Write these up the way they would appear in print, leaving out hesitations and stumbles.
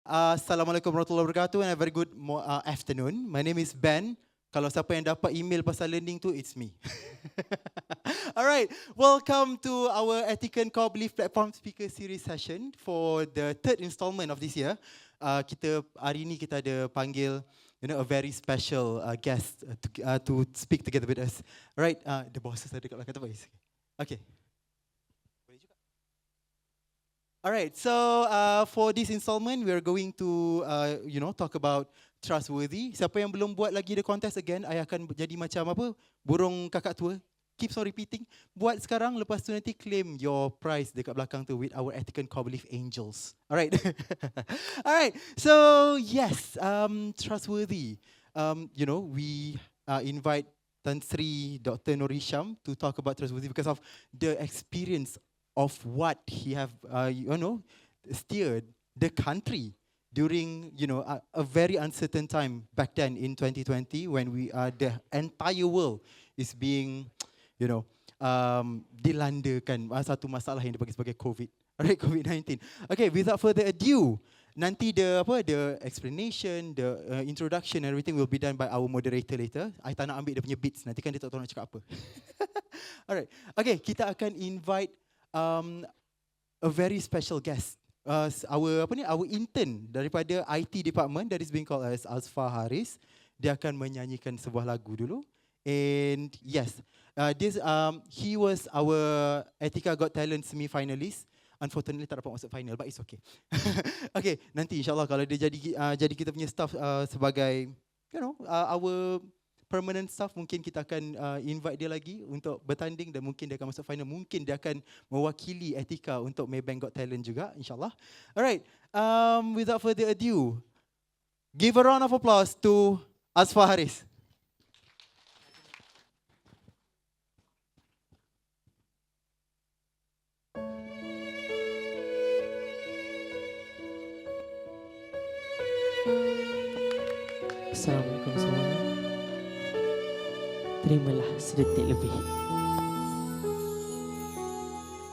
Assalamualaikum warahmatullahi wabarakatuh and a very good afternoon. My name is Ben. Kalau siapa yang dapat email pasal learning tu, it's me. Alright, welcome to our Etiquette Core Belief Platform Speaker Series session for the third installment of this year. Hari ini kita ada panggil a very special guest to speak together with us. Alright, the bosses ada dekat belakang tu. Okay. Alright, so for this installment, we are going to talk about trustworthy. Siapa yang belum buat lagi the contest again, I akan jadi macam apa? Burung kakak tua. Keeps on repeating. Buat sekarang, lepas tu nanti claim your prize dekat belakang tu with our Etiquette Core Belief Angels. Alright. Alright, so yes, trustworthy. We invite Tan Sri Dr. Nur Hisham to talk about trustworthy because of the experience of what he have, steered the country during, a very uncertain time back then in 2020 when the entire world is being, dilandakan satu masalah yang dipanggil sebagai COVID, alright, COVID-19. Okay, without further ado, nanti the explanation, the introduction, everything will be done by our moderator later. I tak nak ambil dia punya beats, nanti kan dia tak tahu nak cakap apa. Alright, okay, kita akan invite a very special guest, our intern daripada IT department that is being called as Azfar Haris. Dia akan menyanyikan sebuah lagu dulu. And yes, he was our Etika Got Talent semi-finalist. Unfortunately tak dapat masuk final, but it's okay. Okay, nanti insyaAllah kalau dia jadi kita punya staff sebagai, our permanent staff, mungkin kita akan invite dia lagi untuk bertanding dan mungkin dia akan masuk final. Mungkin dia akan mewakili Etika untuk Maybank Got Talent juga, insyaAllah. Alright, without further ado, give a round of applause to Azfar Haris. Assalamualaikum semuanya. Terimalah sedetik lebih.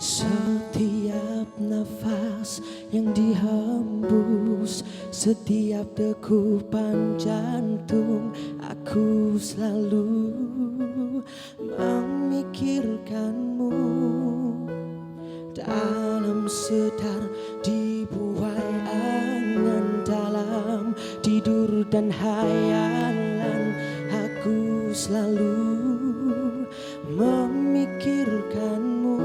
Setiap nafas yang dihembus, setiap degupan jantung, aku selalu memikirkanmu. Dalam sedar dibuai angan dalam tidur dan hayalan, aku selalu memikirkanmu.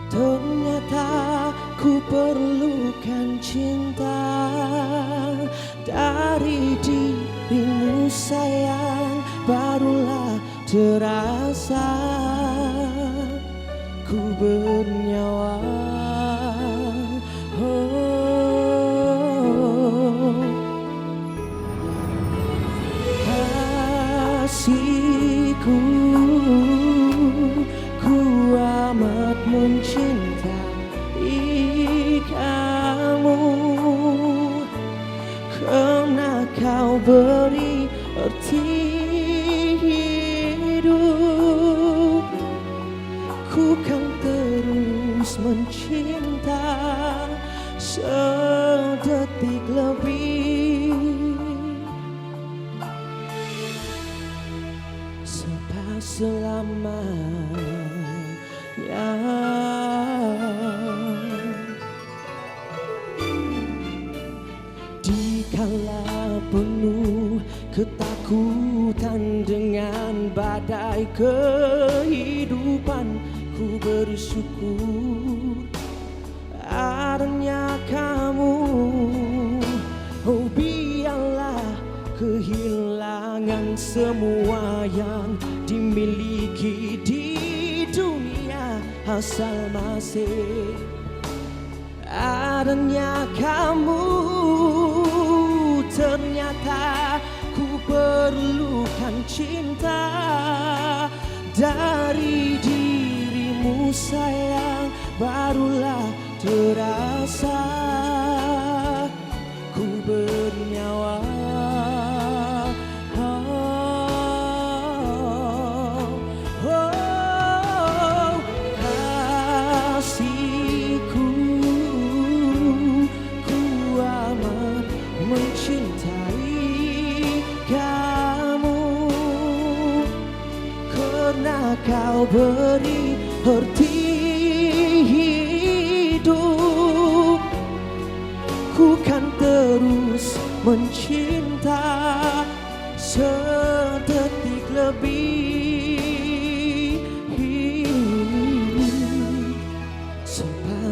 Ternyata ku perlukan cinta dari dirimu sayang, barulah terasa ku bernyawa. Kasihku, ku amat mencintai kamu, karena kau beri arti hidup. Ku kan terus mencinta sedetik lebih, selamanya. Dikala penuh ketakutan dengan badai kehidupan, ku bersyukur adanya kamu. Oh, biarlah kehilangan semua yang dimiliki di dunia, asal masih adanya kamu. Ternyata ku perlukan cinta dari dirimu sayang, barulah terasa ku bernyawa. Kasihku, ku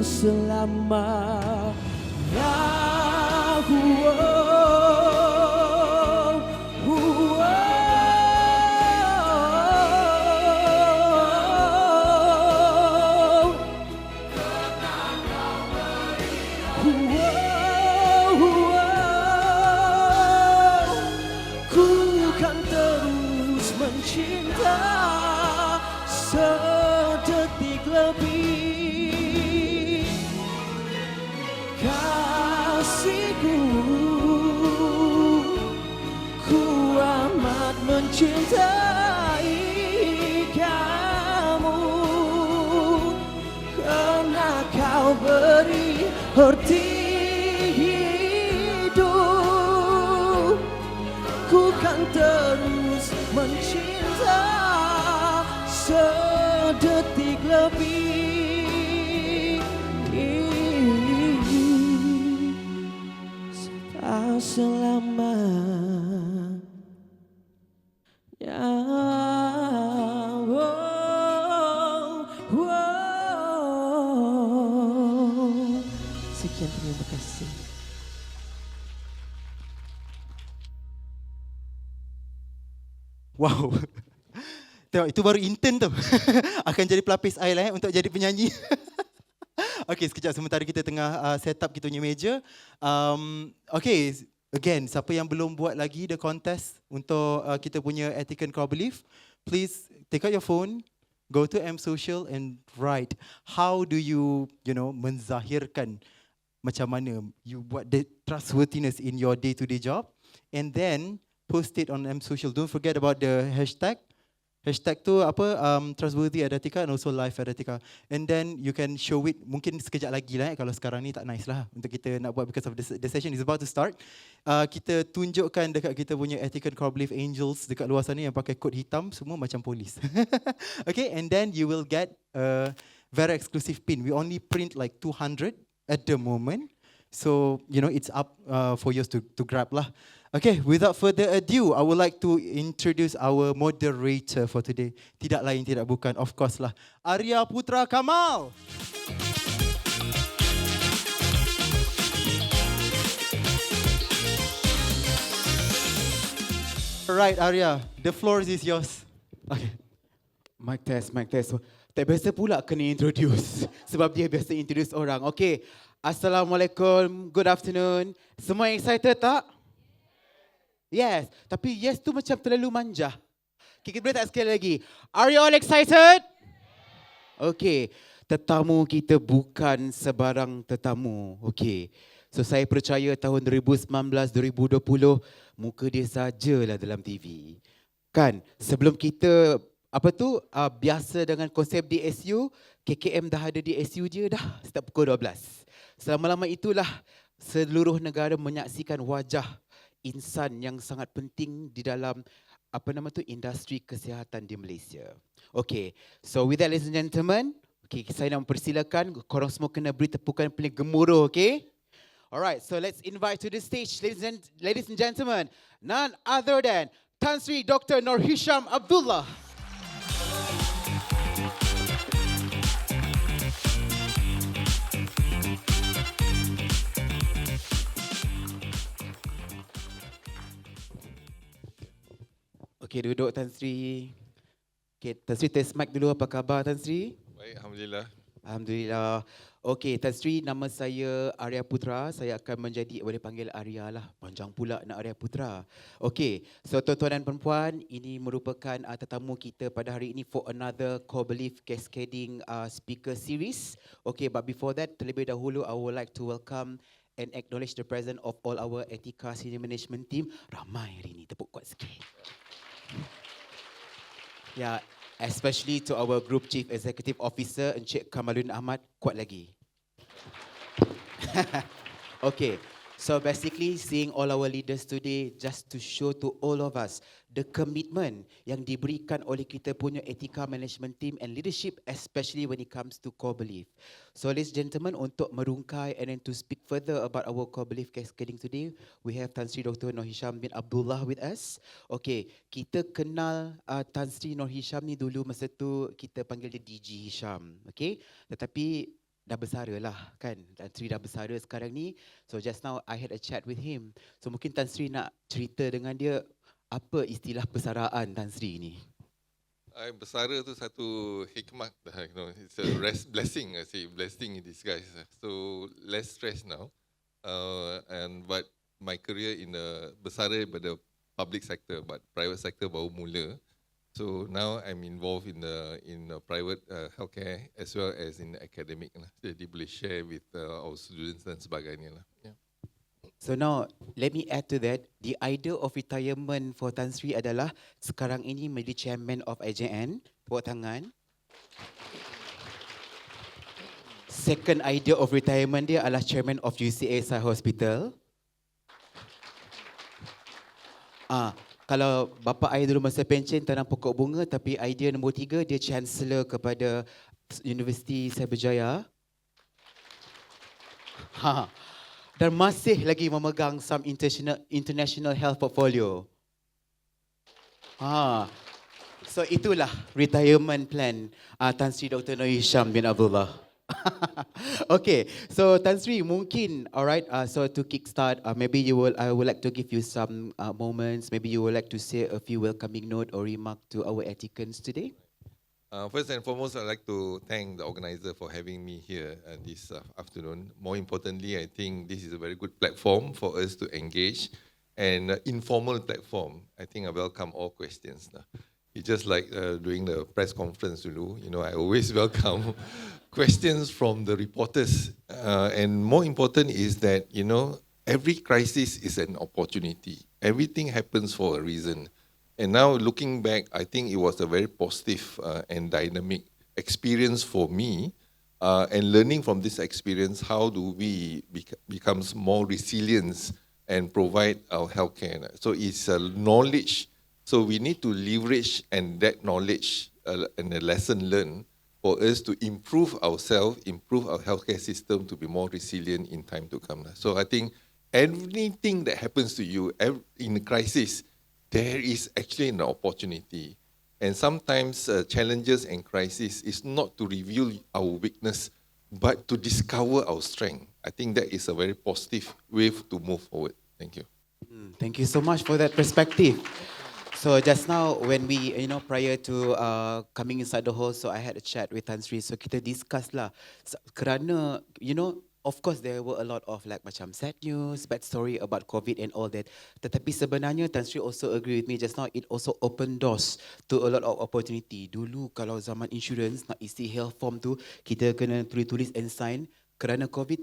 selamanya. Ku kan terus mencinta sedetik lebih, kasihku. Ku amat mencintai kamu, karena kau beri arti hidup. Ku kan terus mencinta sedetik lebih, tak selamanya. Sekian, terima kasih. Wow. Tengok, itu baru intern tu. Akan jadi pelapis air lah untuk jadi penyanyi. Okay, sekejap sementara kita tengah set up kita punya meja. Okay, again, siapa yang belum buat lagi the contest untuk kita punya Ethical Core Belief, please take out your phone, go to M-Social and write how do you menzahirkan macam mana you buat the trustworthiness in your day-to-day job, and then post it on M-Social. Don't forget about the hashtag. Hashtag tu apa, trustworthy Adatika and also live Adatika. And then you can show it, mungkin sekejap lagi lah kalau sekarang ni tak nice lah untuk kita nak buat because of the session is about to start. Kita tunjukkan dekat kita punya Ethical Core Belief Angels dekat luar sana yang pakai kod hitam, semua macam polis. Okay, and then you will get a very exclusive pin. We only print like 200 at the moment. So, it's up for you to grab lah. Okay, without further ado, I would like to introduce our moderator for today. Tidak lain, tidak bukan, of course lah, Arya Putra Kamal. Alright, Arya, the floor is yours. Okay. Mic test, mic test. Tak biasa pula kena introduce sebab dia biasa introduce orang. Okay, Assalamualaikum, good afternoon. Semua excited tak? Yes, tapi yes tu macam terlalu manja. Okay, kita boleh tak sekali lagi? Are you all excited? Okay, tetamu kita bukan sebarang tetamu. Okay, so saya percaya tahun 2019-2020 muka dia sajalah dalam TV. Kan, sebelum kita biasa dengan konsep DSU, KKM dah ada DSU je dah setiap pukul 12. Selama-lama itulah seluruh negara menyaksikan wajah insan yang sangat penting di dalam industri kesihatan di Malaysia. Okay, so with that, ladies and gentlemen, okay, saya nak mempersilakan korang semua kena beri tepukan paling gemuruh, okay? Alright, so let's invite to the stage, ladies and gentlemen, none other than Tan Sri Dr. Nur Hisham Abdullah. Okay, duduk Tan Sri. Okay, Tan Sri test mic dulu. Apa khabar Tan Sri? Baik, Alhamdulillah. Alhamdulillah. Okay, Tan Sri, nama saya Arya Putra. Saya akan boleh panggil Arya lah. Panjang pula nak Arya Putra. Okay, so tuan-tuan dan perempuan, ini merupakan tetamu kita pada hari ini for another Core Belief Cascading speaker series. Okay, but before that, terlebih dahulu, I would like to welcome and acknowledge the presence of all our Etika Senior Management Team. Ramai hari ini, tepuk kuat sikit. Yeah, especially to our Group Chief Executive Officer, Encik Kamaluddin Ahmad, kuat lagi. Okay, so basically seeing all our leaders today just to show to all of us the commitment yang diberikan oleh kita punya Etika Management Team and leadership, especially when it comes to core belief. So ladies and gentlemen, untuk merungkai and then to speak further about our core belief cascading today, we have Tan Sri Dr. Nur Hisham bin Abdullah with us. Okay, kita kenal Tan Sri Nur Hisham ni dulu masa tu kita panggil dia DG Hisham. Okay, tetapi dah bersara lah kan. Tan Sri dah bersara sekarang ni. So just now I had a chat with him. So mungkin Tan Sri nak cerita dengan dia apa istilah persaraan Tan Sri ni. Bersara tu satu hikmat, it's a blessing, I say, blessing in disguise. So less stress now, but my career in the bersara pada public sector, but private sector baru mula. So now I'm involved in the private healthcare as well as in the academic lah. Jadi boleh share with our students dan sebagainya lah. Yeah. So now, let me add to that, the idea of retirement for Tan Sri adalah sekarang ini menjadi chairman of IJN, tepuk tangan. Second idea of retirement dia adalah chairman of UCA Sai Hospital. Kalau bapa saya dulu masa pencen tanam pokok bunga, tapi idea nombor 3 dia chancellor kepada Universiti Cyberjaya. Dan masih lagi memegang some international health portfolio. So itulah retirement plan Tan Sri Dr. Noor Hisham bin Abdullah. Okay, so Tan Sri mungkin, alright, so to kickstart, maybe I would like to give you some moments, maybe you would like to say a few welcoming note or remark to our etiquettes today. First and foremost, I'd like to thank the organizer for having me here this afternoon. More importantly, I think this is a very good platform for us to engage, and informal platform. I think I welcome all questions. It's just like during the press conference dulu, I always welcome questions from the reporters. And more important is that, every crisis is an opportunity. Everything happens for a reason. And now looking back, I think it was a very positive and dynamic experience for me. And learning from this experience, how do we become more resilient and provide our healthcare? So it's knowledge. So we need to leverage and that knowledge and the lesson learned for us to improve ourselves, improve our healthcare system to be more resilient in time to come. So I think anything that happens to you in a crisis, there is actually an opportunity. And sometimes challenges and crises is not to reveal our weakness, but to discover our strength. I think that is a very positive way to move forward. Thank you. Thank you so much for that perspective. So just now when we, prior to coming inside the hall, so I had a chat with Tan Sri. So kita discuss lah. Kerana, of course, there were a lot of macam sad news, bad story about COVID and all that. Tetapi sebenarnya Tan Sri also agree with me just now, it also open doors to a lot of opportunity. Dulu kalau zaman insurance nak isi health form tu, kita kena tulis-tulis and sign. Kerana COVID,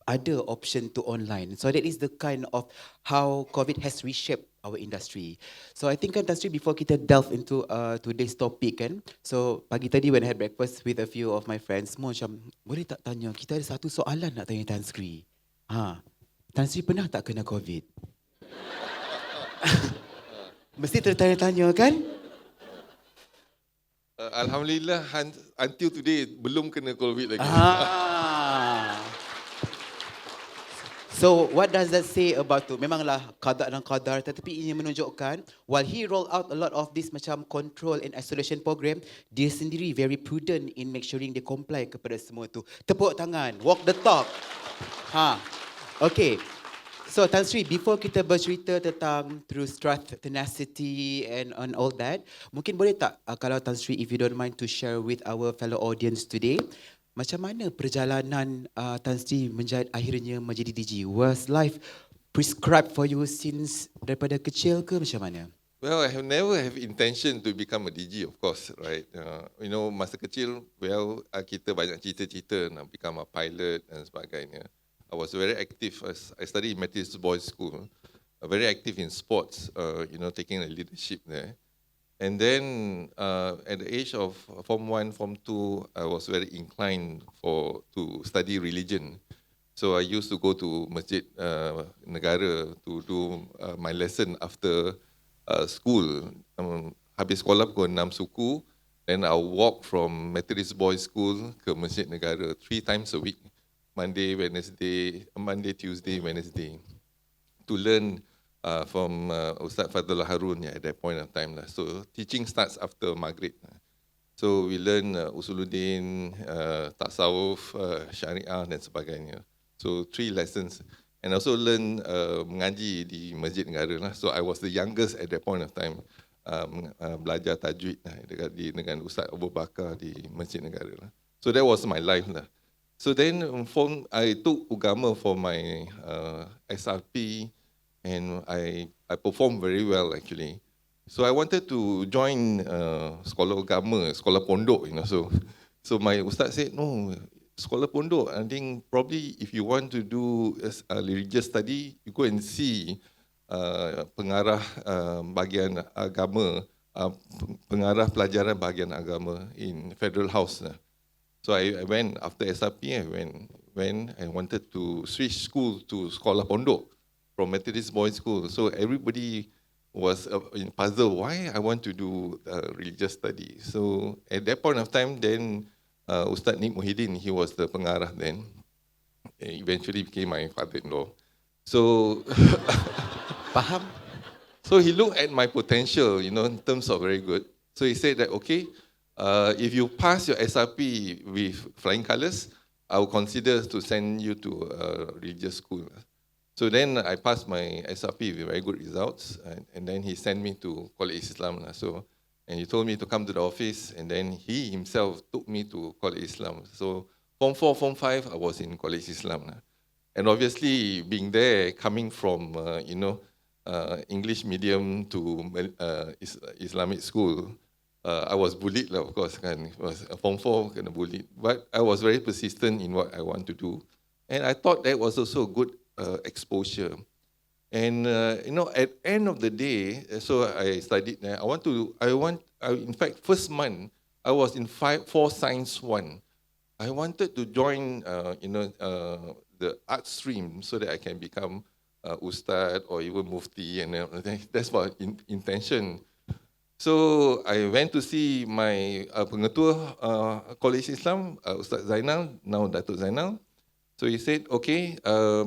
ada option to online. So that is the kind of how COVID has reshaped our industry. So I think Tan Sri, before kita delve into today's topic kan, so pagi tadi when I had breakfast with a few of my friends, semua macam, boleh tak tanya, kita ada satu soalan nak tanya Tan Sri. Tan Sri pernah tak kena COVID? Mesti tertanya-tanya kan? Alhamdulillah, until today, belum kena COVID lagi. So what does that say about tu? Memanglah qada dan qadar, tetapi ini menunjukkan while he rolled out a lot of this macam control and isolation program, dia sendiri very prudent in make sure dia comply kepada semua tu. Tepuk tangan, walk the talk. Okay. So Tan Sri, before kita bercerita tentang through strength, tenacity and all that, mungkin boleh tak kalau Tan Sri, if you don't mind, to share with our fellow audience today, macam mana perjalanan Tan Sri akhirnya menjadi DG? Was life prescribed for you since daripada kecil ke macam mana? Well, I have never have intention to become a DG, of course, right? Masa kecil, kita banyak cita-cita nak become a pilot dan sebagainya. I was very active. I studied in Methodist Boys School. Very active in sports, taking a leadership there. And then at the age of Form 1, Form 2, I was very inclined to study religion. So I used to go to Masjid Negara to do my lesson after school. Habis sekolah pukul 6 suku, then I'll walk from Methodist Boys School ke Masjid Negara 3 times a week. Monday, Tuesday, Wednesday, to learn from Ustaz Fadlul Harun at that point of time. So teaching starts after Maghrib. So we learn Usuluddin, Tasawuf, Syariah dan sebagainya. So 3 lessons. And also learn mengaji di Masjid Negara lah. So I was the youngest at that point of time. Belajar tajwid dengan Ustaz Abu Bakar di Masjid Negara lah. So that was my life lah. So then I took Ugama for my SRP and I performed very well actually. So I wanted to join sekolah agama, sekolah pondok, So my ustaz said, no, sekolah pondok, I think probably if you want to do a religious study, you go and see pengarah bahagian agama, pengarah pelajaran bahagian agama in Federal House. So I went, after SRP, I wanted to switch school to sekolah pondok from Methodist Boys School. So everybody was puzzled why I want to do religious study. So at that point of time, then Ustaz Nik Muhyiddin, he was the pengarah then. He eventually became my father-in-law. So, Faham? so he looked at my potential, in terms of very good. So he said that, okay, if you pass your SRP with flying colours, I will consider to send you to a religious school. So then I passed my SRP with very good results, and then he sent me to College Islam. And he told me to come to the office, and then he himself took me to College Islam. So Form 4, Form 5, I was in College Islam. And obviously, being there, coming from English medium to Islamic school, I was bullied, of course. Form 4 kind of bullied, but I was very persistent in what I want to do, and I thought that was also good exposure. And at end of the day, so I studied there. In fact, first month I was in 4 Science 1. I wanted to join, the art stream so that I can become ustad or even mufti, and that's my intention. So I went to see my pengetua College Islam, Ustaz Zainal, now Datuk Zainal. So he said, okay,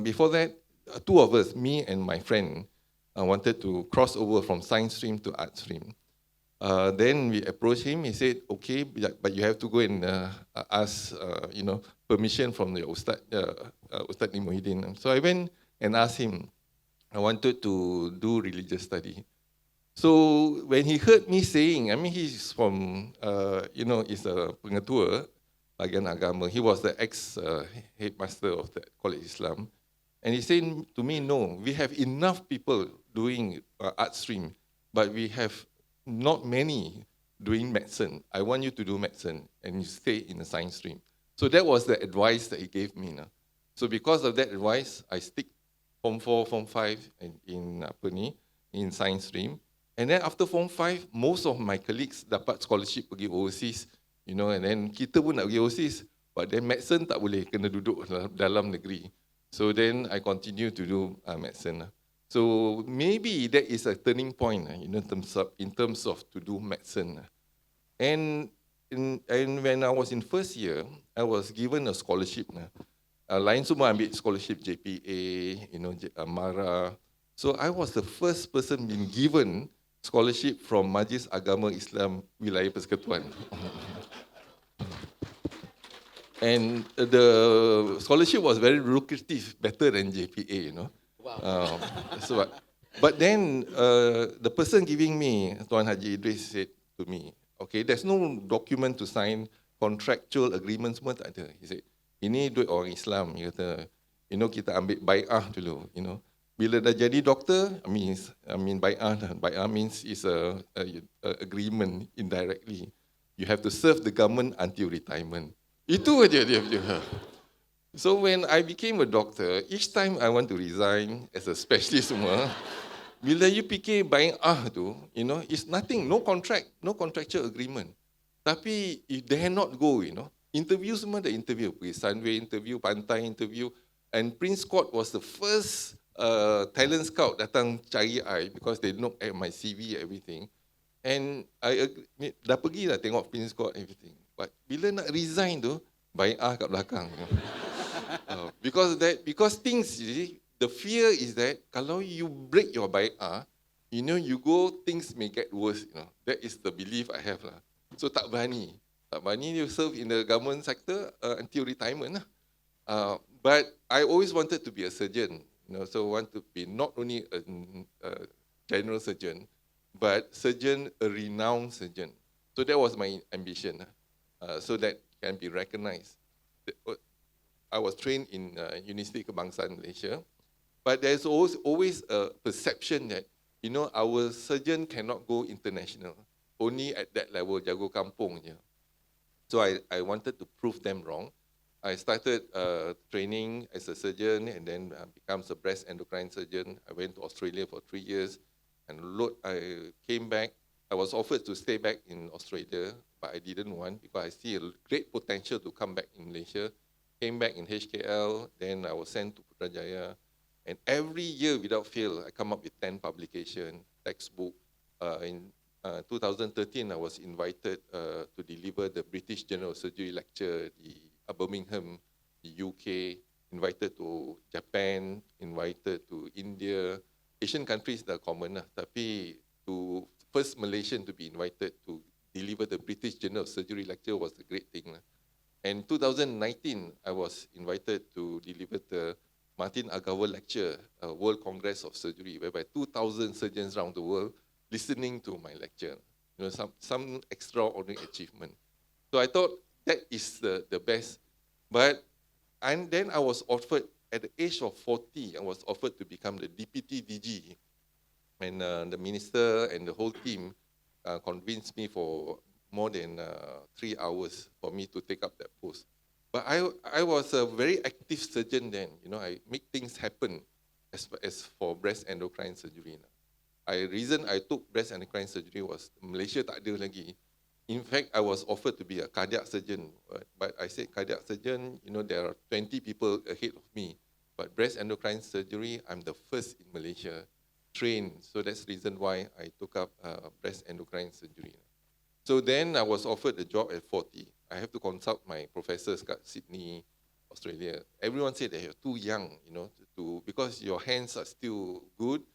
before that, 2 of us, me and my friend, wanted to cross over from science stream to art stream. Then we approached him. He said, okay, but you have to go and ask, permission from the Ustaz Nik Muhyiddin. So I went and asked him. I wanted to do religious study. So when he heard me saying, he's from, he's a pengetua, bahagian agama. He was the ex-headmaster of the College Islam. And he said to me, no, we have enough people doing art stream, but we have not many doing medicine. I want you to do medicine and you stay in the science stream. So that was the advice that he gave me. So because of that advice, I stick Form 4, Form 5 in science stream. And then after Form 5, most of my colleagues dapat scholarship pergi overseas, and then kita pun nak pergi overseas, but then medicine tak boleh, kena duduk dalam negeri. So then I continue to do medicine. So maybe that is a turning point in terms of to do medicine. And when I was in first year, I was given a scholarship. Lain semua ambil scholarship JPA, MARA. So I was the first person being given scholarship from Majlis Agama Islam Wilayah Persekutuan. And the scholarship was very lucrative, better than JPA, Wow. But then the person giving me, Tuan Haji Idris, said to me, okay, there's no document to sign, contractual agreement semua tak ada. He said, ini duit orang Islam. He kata, kita ambil bai'ah dulu, Bila dah jadi doktor, bai'ah means is a agreement indirectly. You have to serve the government until retirement. Itu aja dia. So when I became a doctor, each time I want to resign as a specialist semua, bila you fikir bai'ah tu, it's nothing, no contract, no contractual agreement. Tapi you dare not go, Interview semua ada interview, pergi Sunway interview, Pantai interview, and Prince Court was the first talent scout datang cari I because they look at my CV, everything. And I dah pergi dah tengok Prince Court, everything. But bila nak resign tu, bai'ah kat belakang. Because things, you see, the fear is that kalau you break your bai'ah, you go, things may get worse. That is the belief I have. So tak berani. Tak berani you serve in the government sector until retirement lah. But I always wanted to be a surgeon, so want to be not only a general surgeon, but a renowned surgeon. So that was my ambition, so that can be recognized. I was trained in University Kebangsaan Malaysia, but there's always a perception that, our surgeon cannot go international, only at that level, jago kampung je. So I wanted to prove them wrong. I started training as a surgeon and then becomes a breast endocrine surgeon. I went to Australia for 3 years and I came back. I was offered to stay back in Australia, but I didn't want because I see a great potential to come back in Malaysia. Came back in HKL, then I was sent to Putrajaya. And every year without fail, I come up with 10 publications, textbook. In 2013, I was invited to deliver the British General Surgery lecture, Birmingham, the UK, invited to Japan, invited to India. Asian countries are common, tapi to first Malaysian to be invited to deliver the British Journal of Surgery lecture was a great thing. And 2019, I was invited to deliver the Martin Agawa lecture, World Congress of Surgery, whereby 2,000 surgeons around the world listening to my lecture. Some extraordinary achievement. So I thought that is the best. And then I was offered, at the age of 40, I was offered to become the Deputy DG. And the minister and the whole team convinced me for more than 3 hours for me to take up that post. But I was a very active surgeon then. I make things happen as for breast endocrine surgery. Reason I took breast endocrine surgery was Malaysia tak ada lagi. In fact, I was offered to be a cardiac surgeon, but I said cardiac surgeon, there are 20 people ahead of me. But breast endocrine surgery, I'm the first in Malaysia trained. So that's the reason why I took up breast endocrine surgery. So then I was offered a job at 40. I have to consult my professors at Sydney, Australia. Everyone said that you're too young, because your hands are still good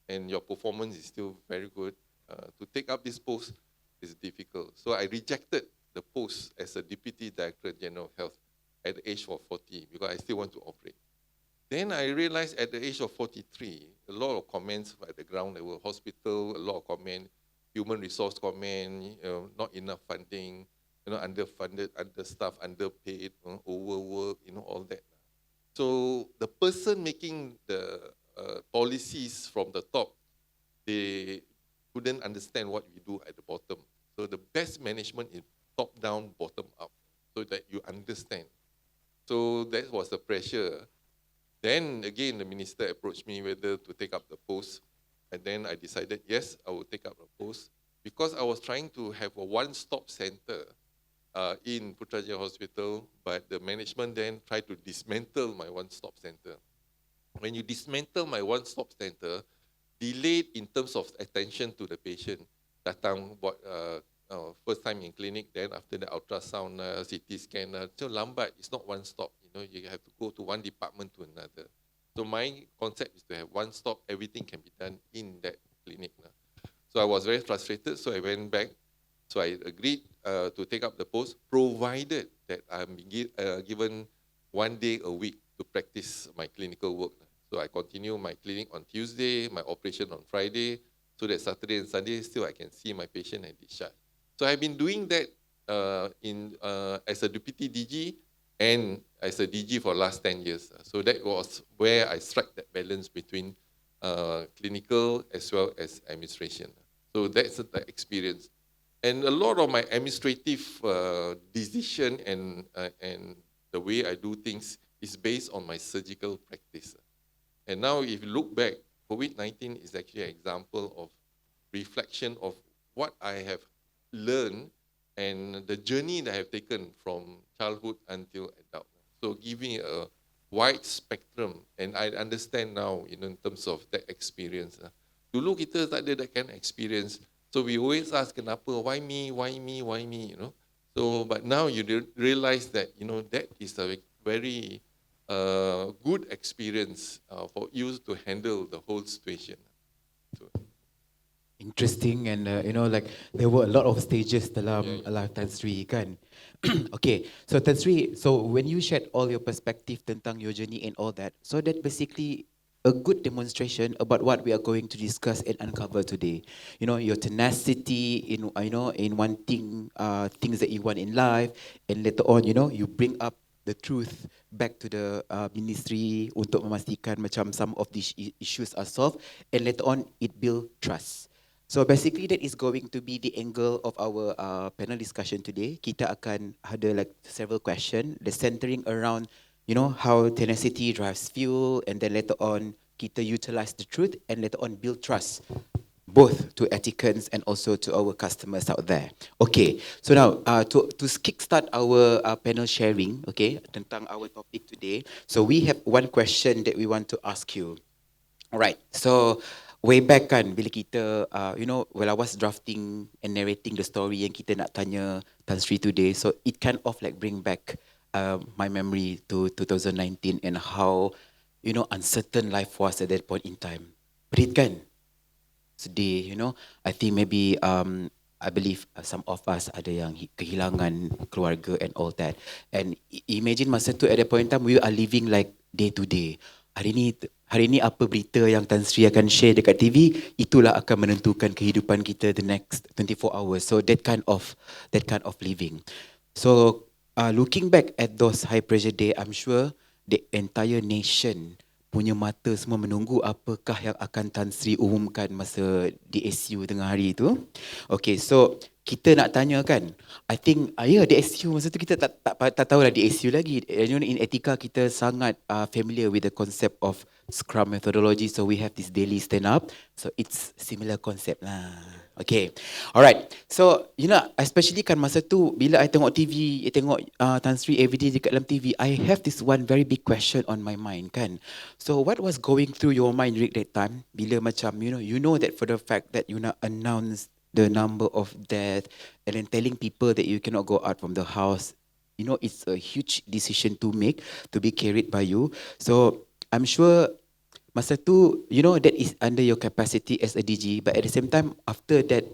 and your performance is still very good. To take up this post is difficult. So I rejected the post as a Deputy Director General of Health at the age of 40 because I still want to operate. Then I realized at the age of 43, a lot of comments at the ground level, hospital, a lot of comment, human resource comment, not enough funding, underfunded, understaffed, underpaid, overworked, all that. So the person making the policies from the top, they couldn't understand what we do at the bottom. So the best management is top down, bottom up, so that you understand. So that was the pressure. Then again, the minister approached me whether to take up the post. And then I decided, yes, I will take up the post because I was trying to have a one-stop center in Putrajaya Hospital, but the management then tried to dismantle my one-stop center. When you dismantle my one-stop center, delayed in terms of attention to the patient. Datang buat first time in clinic, then after the ultrasound, CT scan, so lambat. It's not one stop. You have to go to one department to another. So my concept is to have one stop. Everything can be done in that clinic. So I was very frustrated. So I went back. So I agreed to take up the post, provided that I'm given 1 day a week to practice my clinical work. So I continue my clinic on Tuesday, my operation on Friday, so that Saturday and Sunday still I can see my patient and discharge. So I've been doing that as a Deputy DG and as a DG for the last 10 years. So that was where I struck that balance between clinical as well as administration. So that's the experience. And a lot of my administrative decision and the way I do things is based on my surgical practice. And now if you look back, COVID-19 is actually an example of reflection of what I have learned and the journey that I have taken from childhood until adult. So giving a wide spectrum, and I understand now in terms of that experience. Dulu kita tak ada that kind of experience. So we always ask, kenapa, why me, So, but now you realize that, that is a very good experience for you to handle the whole situation. So. interesting and like there were a lot of stages dalam life Tan Sri kan. Okay, so Tan Sri, so when you shared all your perspective tentang your journey and all that, so that basically a good demonstration about what we are going to discuss and uncover today. You know, your tenacity in in wanting things that you want in life, and later on, you bring up the truth back to the ministry untuk memastikan macam some of these issues are solved, and later on it build trust. So basically that is going to be the angle of our panel discussion today. Kita akan ada like several questions, the centering around how tenacity drives fuel, and then later on kita utilize the truth and later on build trust both to etiquettes and also to our customers out there. Okay, so now to kickstart our panel sharing, okay, tentang our topic today. So we have one question that we want to ask you. Alright, so way back kan bila kita while I was drafting and narrating the story yang kita nak tanya Tan Sri today, so it kind of like bring back my memory to 2019 and how uncertain life was at that point in time. Berit kan? Sedih, I think maybe I believe some of us ada yang kehilangan keluarga and all that. And imagine masa tu at that point in time we are living like day to day. Hari ni apa berita yang Tan Sri akan share dekat TV, itulah akan menentukan kehidupan kita the next 24 hours. So that kind of living. So looking back at those high pressure day, I'm sure the entire nation punya mata semua menunggu apakah yang akan Tan Sri umumkan masa DSU tengah hari itu. Okay, so kita nak tanya kan, I think DSU masa tu kita tak tahu lah DSU lagi. In Etika kita sangat familiar with the concept of Scrum methodology, so we have this daily stand up, so it's similar concept lah. Okay, alright. So especially kan masa tu bila I tengok TV, tengok Tan Sri everyday dekat dalam TV, I have this one very big question on my mind kan. So what was going through your mind during that time bila macam you know that for the fact that you nak announce the number of death and then telling people that you cannot go out from the house, it's a huge decision to make, to be carried by you. So I'm sure masa tu, that is under your capacity as a DG, but at the same time, after that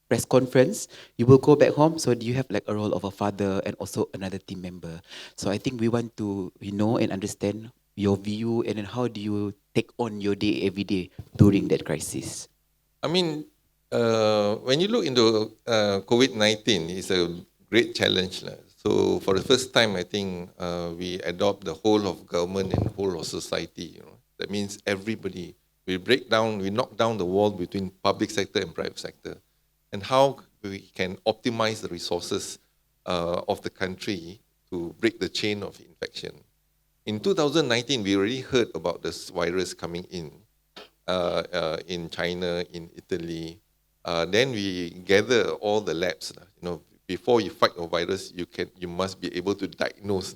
press conference, you will go back home, so you have like a role of a father and also another team member. So I think we want to know and understand your view, and then how do you take on your day every day during that crisis? I mean, when you look into COVID-19, it's a great challenge. So for the first time, I think we adopt the whole of government and whole of society. That means everybody. We knock down the wall between public sector and private sector, and how we can optimize the resources of the country to break the chain of infection. In 2019, we already heard about this virus coming in China, in Italy. Then we gather all the labs. Before you fight a virus, you must be able to diagnose.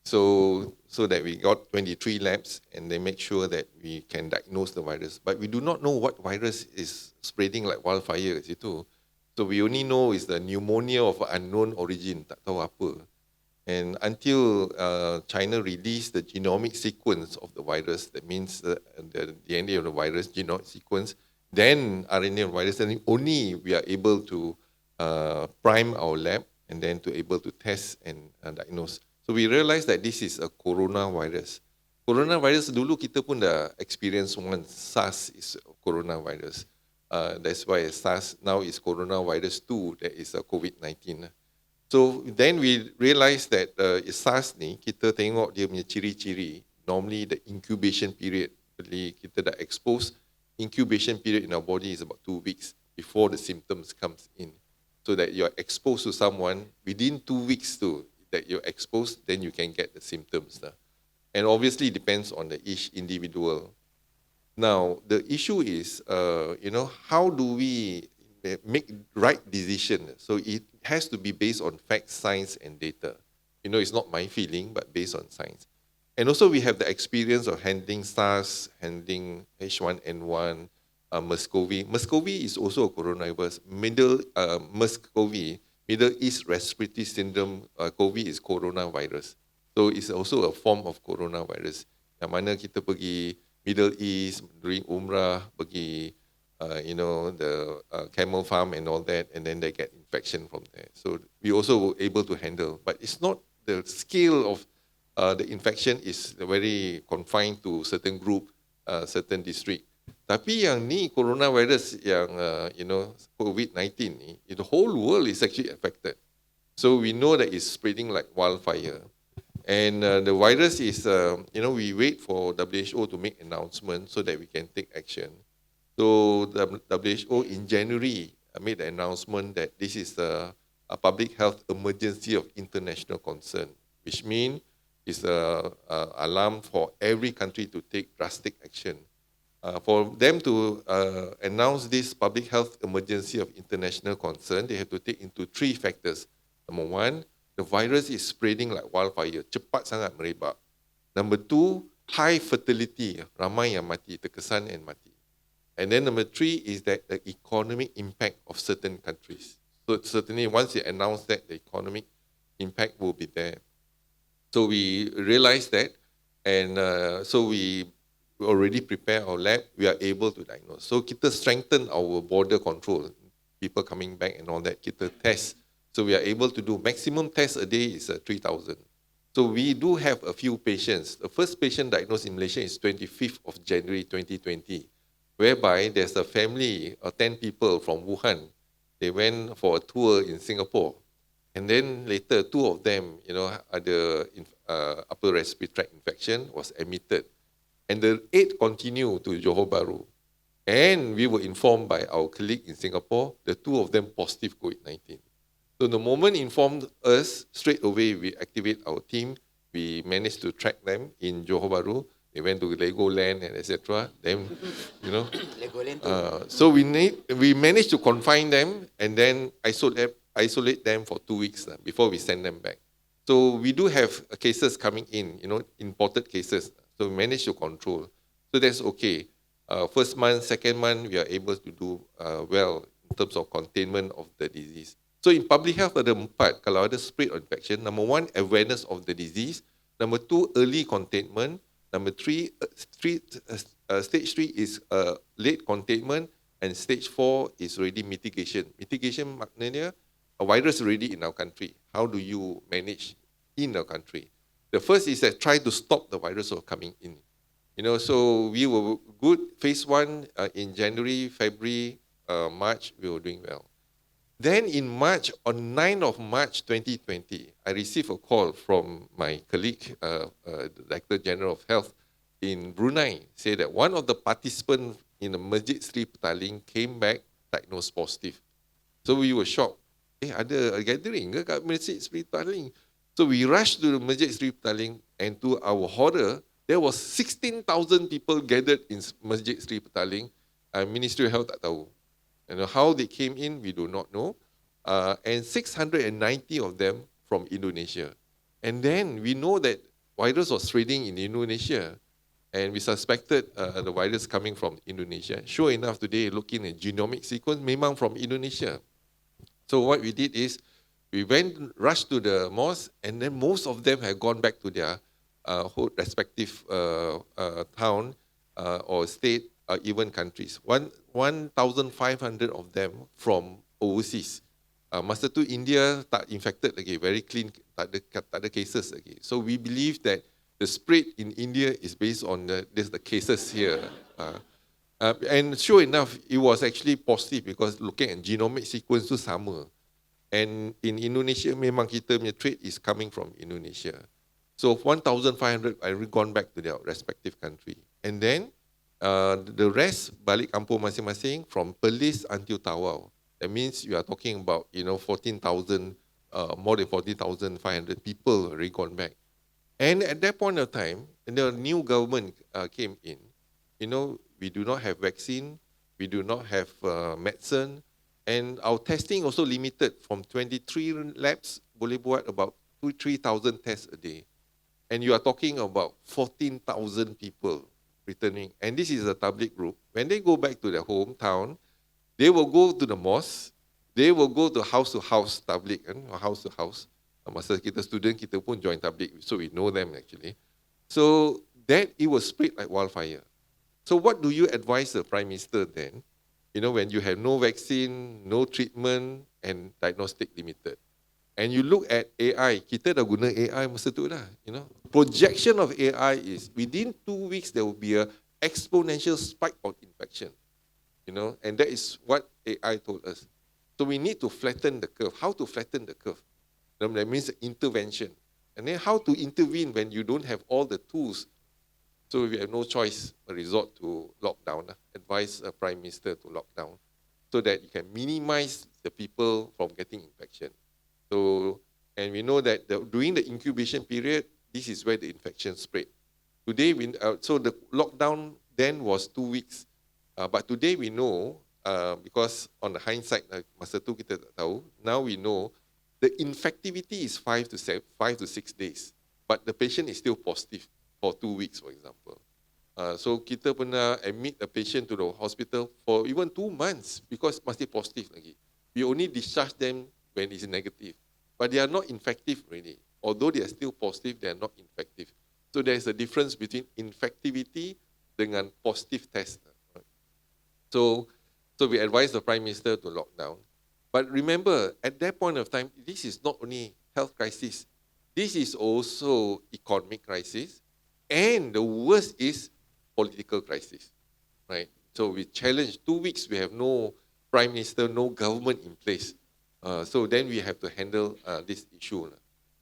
So that we got 23 labs, and they make sure that we can diagnose the virus. But we do not know what virus is spreading like wildfire. So we only know is the pneumonia of unknown origin, tak tahu apa. And until China released the genomic sequence of the virus, that means the DNA of the virus, genome sequence, then RNA of virus, and only we are able to prime our lab and then to able to test and diagnose. So we realized that this is a coronavirus. Coronavirus dulu kita pun dah experience one. SARS is coronavirus. That's why SARS now is coronavirus 2, that is a COVID-19. So then we realized that SARS ni, kita tengok dia punya ciri-ciri. Normally the incubation period, bila kita dah expose, incubation period in our body is about 2 weeks before the symptoms comes in. So that you're exposed to someone, within 2 weeks that you're exposed, then you can get the symptoms. And obviously it depends on each individual. Now, the issue is, how do we make right decision? So it has to be based on facts, science, and data. It's not my feeling, but based on science. And also we have the experience of handling SARS, handling H1N1, MERS-CoV. MERS-CoV is also a coronavirus. MERS-CoV, Middle East Respiratory Syndrome, COVID is coronavirus. So it's also a form of coronavirus. Yang mana kita pergi Middle East, during Umrah, pergi the camel farm and all that, and then they get infection from there. So we also were able to handle, but it's not the scale of the infection is very confined to certain group, certain district. Tapi yang ni coronavirus yang COVID-19 ni, the whole world is actually affected. So we know that it's spreading like wildfire. And the virus is, we wait for WHO to make announcement so that we can take action. So the WHO in January made the announcement that this is a public health emergency of international concern, which means it's an alarm for every country to take drastic action. For them to announce this public health emergency of international concern, they have to take into 3 factors. Number 1, the virus is spreading like wildfire, cepat sangat merebak. Number 2, high fertility, ramai yang mati, terkesan and mati. And then number 3 is that the economic impact of certain countries. So certainly once you announce that, the economic impact will be there. So we realized that, and so we already prepare our lab, we are able to diagnose. So kita strengthen our border control, people coming back and all that, kita test. So we are able to do maximum tests a day is 3,000. So we do have a few patients. The first patient diagnosed in Malaysia is 25th of January 2020, whereby there's a family of 10 people from Wuhan. They went for a tour in Singapore. And then later, 2 of them, had upper respiratory tract infection, was admitted. And the 8 continued to Johor Bahru. And we were informed by our colleague in Singapore, the 2 of them positive COVID-19. So the moment informed us, straight away we activate our team. We managed to track them in Johor Bahru. They went to Legoland and etc. Then, so we managed to confine them and then isolate them for 2 weeks before we send them back. So we do have cases coming in, imported cases. So we managed to control. So that's okay. First month, second month, we are able to do well in terms of containment of the disease. So in public health ada 4, kalau ada spread of infection. Number 1, awareness of the disease. Number 2, early containment. Number 3, stage 3 is late containment, and stage 4 is already mitigation. Mitigation maknanya a virus already in our country. How do you manage in our country? The first is that try to stop the virus from coming in. So we were good. Phase 1 in January, February, March, we were doing well. Then in March, on 9th of March 2020, I received a call from my colleague, Director General of Health in Brunei, say that one of the participants in the Masjid Sri Petaling came back diagnosed positive. So we were shocked. Ada gathering ke kat Masjid Sri Petaling? So we rushed to the Masjid Sri Petaling, and to our horror, there was 16,000 people gathered in Masjid Sri Petaling. Ministry of Health tak tahu. How they came in, we do not know. And 690 of them from Indonesia. And then we know that virus was spreading in Indonesia. And we suspected the virus coming from Indonesia. Sure enough, today, looking at genomic sequence, memang from Indonesia. So what we did is, we rushed to the mosque, and then most of them had gone back to their respective town or state, even countries. 1,500 of them from overseas. Masa tu India tak infected lagi, very clean, tak ada cases lagi. So we believe that the spread in India is based on the cases here. And sure enough, it was actually positive because looking at genomic sequence tu sama. And in Indonesia, memang kita punya trade is coming from Indonesia. So 1,500 are gone back to their respective country. And then the rest balik kampung masing-masing from Perlis until Tawau. That means you are talking about 14,000, more than 14,500 people already gone back. And at that point of time, the new government came in. We do not have vaccine, we do not have medicine, and our testing also limited from 23 labs, boleh buat about 3,000 tests a day. And you are talking about 14,000 people returning. And this is a tabligh group. When they go back to their hometown, they will go to the mosque, they will go to house tabligh, house to house. Masa kita student, kita pun join tabligh, so we know them actually. So that it was spread like wildfire. So what do you advise the Prime Minister then? when you have no vaccine, no treatment, and diagnostic limited. And you look at AI, kita dah guna AI masa tu dah, Projection of AI is within 2 weeks there will be a exponential spike of infection, and that is what AI told us. So we need to flatten the curve. How to flatten the curve? That means intervention. And then how to intervene when you don't have all the tools. So we have no choice, resort to lockdown, advise a prime minister to lock down so that you can minimize the people from getting infection. So, and we know that during the incubation period, this is where the infection spread. Today, so the lockdown then was 2 weeks. But today we know, because on the hindsight, masa tu kita tak tahu, now we know the infectivity is 5 to 6 days. But the patient is still positive for 2 weeks, for example. So kita pernah admit a patient to the hospital for even 2 months because masih positive lagi. We only discharge them when it's negative. But they are not infective already. Although they are still positive, they are not infective. So there is a difference between infectivity dengan positive test. So we advise the Prime Minister to lock down. But remember, at that point of time, this is not only health crisis. This is also economic crisis. And the worst is political crisis. Right? So we challenge 2 weeks, we have no Prime Minister, no government in place. So then we have to handle this issue.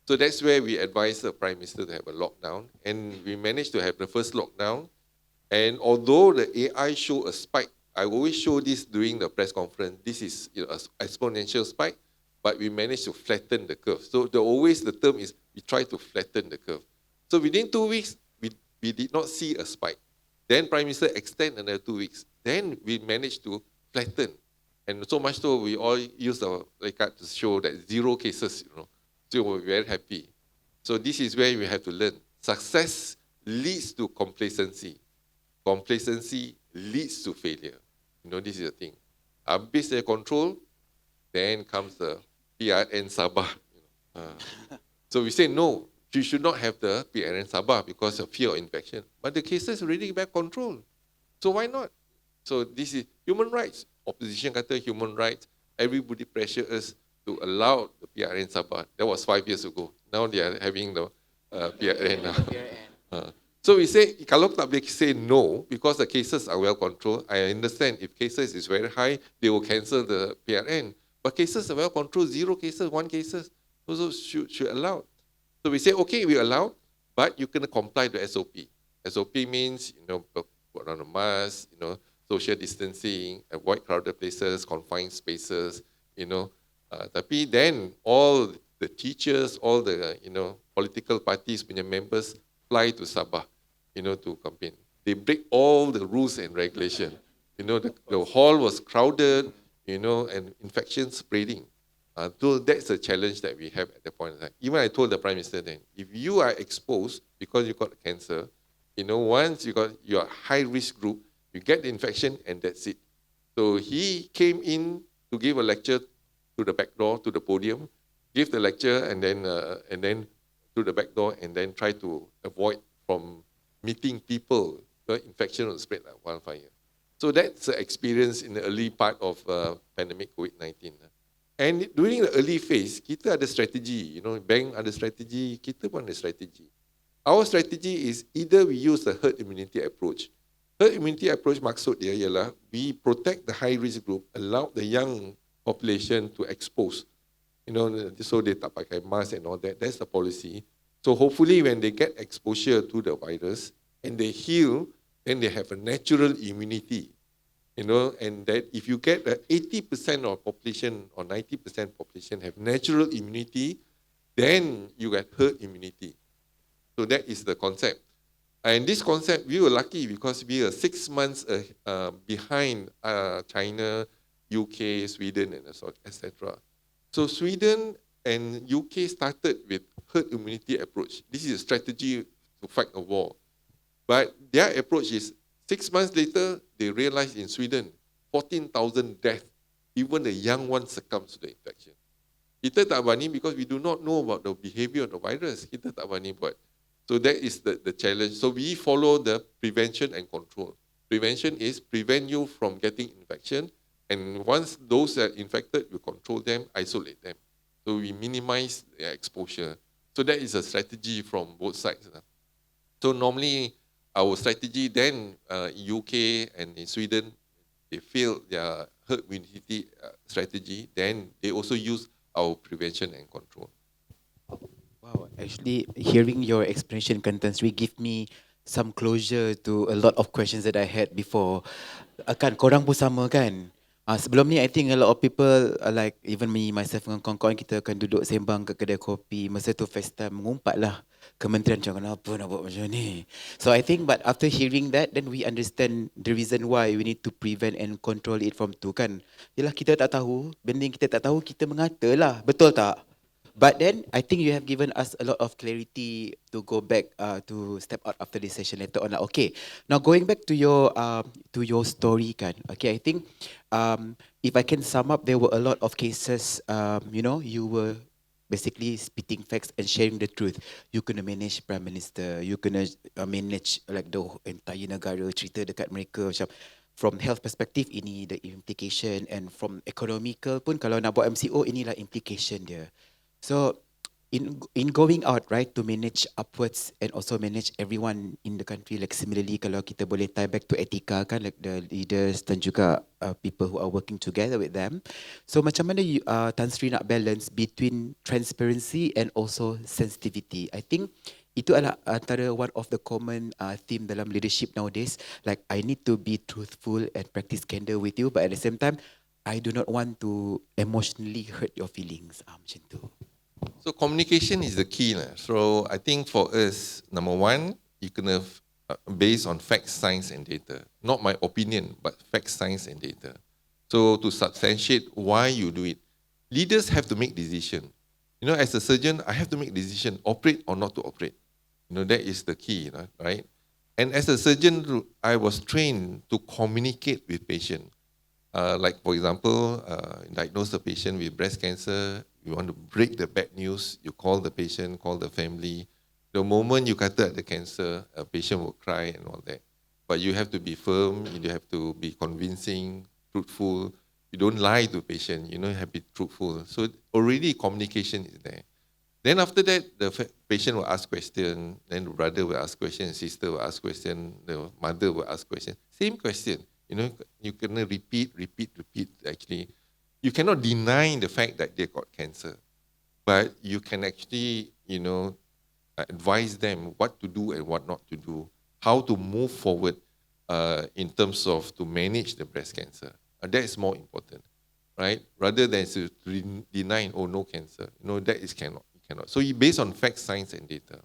So that's where we advise the Prime Minister to have a lockdown. And we managed to have the first lockdown. And although the AI show a spike, I always show this during the press conference, this is an exponential spike, but we managed to flatten the curve. So the term is we try to flatten the curve. So within 2 weeks, we did not see a spike. Then Prime Minister extend another 2 weeks. Then we managed to flatten. And so much so, we all use our card to show that 0 cases, So we're very happy. So this is where we have to learn. Success leads to complacency. Complacency leads to failure. This is the thing. Habis their control, then comes the PRN Sabah. So we say, no, you should not have the PRN Sabah because of fear of infection. But the cases already back control. So why not? So this is human rights. Opposition kata human rights. Everybody pressure us to allow the PRN Sabah. That was 5 years ago. Now they are having the PRN now. So we say, kalau tak boleh say no, because the cases are well controlled, I understand if cases is very high, they will cancel the PRN. But cases are well controlled, 0 cases, 1 cases, also should allow. So we say, okay, we allow, but you can comply to SOP. SOP means, put on a mask, social distancing, avoid crowded places, confined spaces, Tapi then all the teachers, all the, political parties punya members fly to Sabah, to campaign. They break all the rules and regulation. The hall was crowded, and infection spreading. So that's a challenge that we have at that point in time. Even I told the Prime Minister then, if you are exposed because you got cancer, once you got your high risk group, you get the infection and that's it. So he came in to give a lecture to the back door, to the podium, give the lecture and then to the back door and then try to avoid from meeting people. The infection will spread like wildfire. So that's the experience in the early part of pandemic COVID-19. And during the early phase, kita ada strategy, bank ada strategy, kita pun ada strategy. Our strategy is either we use the herd immunity approach. Herd immunity approach maksud dia ialah we protect the high risk group, allow the young population to expose, so they tak pakai mask and all that. That's the policy. So hopefully when they get exposure to the virus and they heal, then they have a natural immunity. And that if you get 80% of population or 90% population have natural immunity, then you get herd immunity. So that is the concept. And this concept, we were lucky because we are 6 months behind China, UK, Sweden, and etc. So Sweden and UK started with herd immunity approach. This is a strategy to fight a war. But their approach is 6 months later, they realized in Sweden, 14,000 deaths. Even the young ones succumb to the infection. Kita tak berani because we do not know about the behavior of the virus. Kita tak berani buat. So that is the challenge. So we follow the prevention and control. Prevention is prevent you from getting infection. And once those are infected, we control them, isolate them. So we minimize their exposure. So that is a strategy from both sides. So normally our strategy then UK and in Sweden, they failed their herd immunity strategy. Then they also use our prevention and control. Wow, actually, hearing your explanation, Kantansri, give me some closure to a lot of questions that I had before. Kan, korang pun sama kan? Sebelum ni, I think a lot of people, like even me, myself dengan kawan-kawan, kita akan duduk sembang kat kedai kopi. Masa tu first time mengumpat lah. Kementerian macam kenapa nak buat macam ni? So I think, but after hearing that, then we understand the reason why we need to prevent and control it from tu kan. Yelah, kita tak tahu. Benda yang kita tak tahu, kita mengata lah. Betul tak? But then I think you have given us a lot of clarity to go back to step out after this session later on. Okay, now going back to your story kan. Okay, I think if I can sum up, there were a lot of cases. You were basically spitting facts and sharing the truth. You kena manage Prime Minister, you kena manage like the entire negara, cerita dekat mereka macam from health perspective ini the implication, and from economical pun kalau nak buat MCO inilah implication dia. So in going out, right, to manage upwards and also manage everyone in the country, like similarly kalau kita boleh tie back to etika kan, like the leaders dan juga people who are working together with them. So macam mana Tan Sri nak balance between transparency and also sensitivity? I think itu adalah antara one of the common theme dalam leadership nowadays. Like I need to be truthful and practice candor with you, but at the same time, I do not want to emotionally hurt your feelings. Macam tu. So communication is the key. So I think for us, number one, you can have based on facts, science and data. Not my opinion, but facts, science and data. So to substantiate why you do it, leaders have to make decision. You know, as a surgeon, I have to make decision, operate or not to operate. You know, that is the key, right? And as a surgeon, I was trained to communicate with patient. Like for example, diagnose a patient with breast cancer, you want to break the bad news, you call the patient, call the family. The moment you cut the cancer, a patient will cry and all that. But you have to be firm, you have to be convincing, truthful. You don't lie to patient, you have to be truthful. So already communication is there. Then after that, the patient will ask question, then the brother will ask question, sister will ask question, the mother will ask question. Same question. You can repeat actually. You cannot deny the fact that they got cancer, but you can actually, advise them what to do and what not to do, how to move forward in terms of to manage the breast cancer. That is more important, right? Rather than to deny, oh, no cancer. That is cannot. So based on facts, science, and data.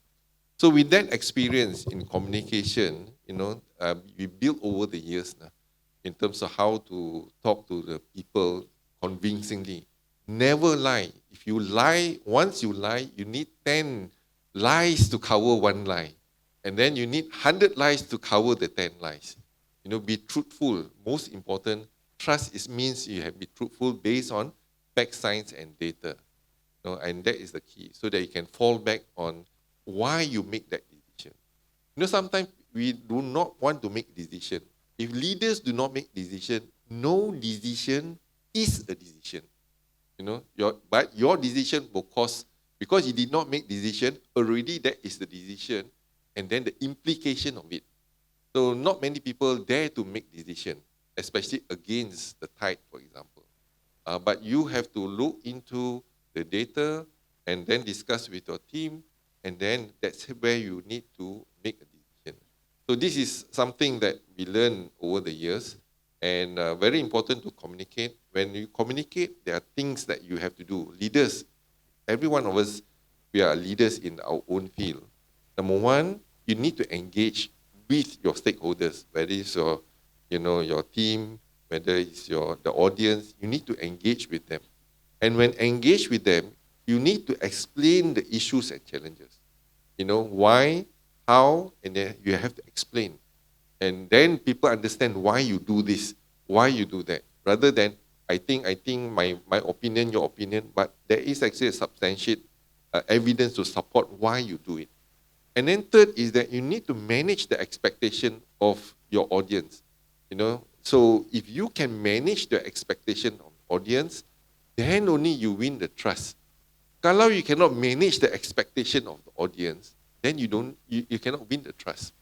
So with that experience in communication, we built over the years now, in terms of how to talk to the people convincingly. Never lie. If you lie, once you lie, you need 10 lies to cover one lie. And then you need 100 lies to cover the 10 lies. Be truthful. Most important, trust means you have to be truthful based on fact, science, and data. And that is the key, so that you can fall back on why you make that decision. Sometimes we do not want to make decision. If leaders do not make decision, no decision is a decision. But your decision will cause, because you did not make decision, already that is the decision, and then the implication of it. So not many people dare to make decision, especially against the tide, for example. But you have to look into the data and then discuss with your team, and then that's where you need to make a decision. So this is something that we learn over the years, and very important to communicate. When you communicate, there are things that you have to do. Leaders, every one of us, we are leaders in our own field. Number one, you need to engage with your stakeholders, whether it's your team, whether it's the audience. You need to engage with them. And when engaged with them, you need to explain the issues and challenges. Why, how, and then you have to explain. And then people understand why you do this, why you do that. Rather than, I think my opinion, your opinion, but there is actually a substantiate evidence to support why you do it. And then third is that you need to manage the expectation of your audience. So if you can manage the expectation of audience, then only you win the trust. Kalau you cannot manage the expectation of the audience, then you cannot win the trust.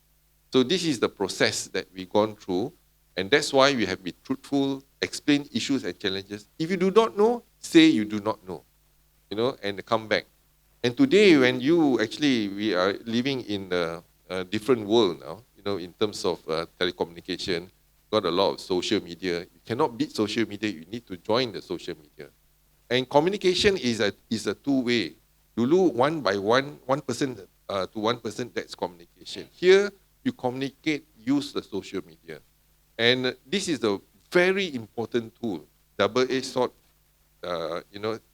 So this is the process that we've gone through, and that's why we have been truthful, explain issues and challenges. If you do not know, say you do not know, and come back. And today, when we are living in a different world now, in terms of telecommunication, got a lot of social media. You cannot beat social media, you need to join the social media. And communication is a two-way. Dulu one person to one person, that's communication. Here, you communicate, use the social media. And this is a very important tool, double-edged sword.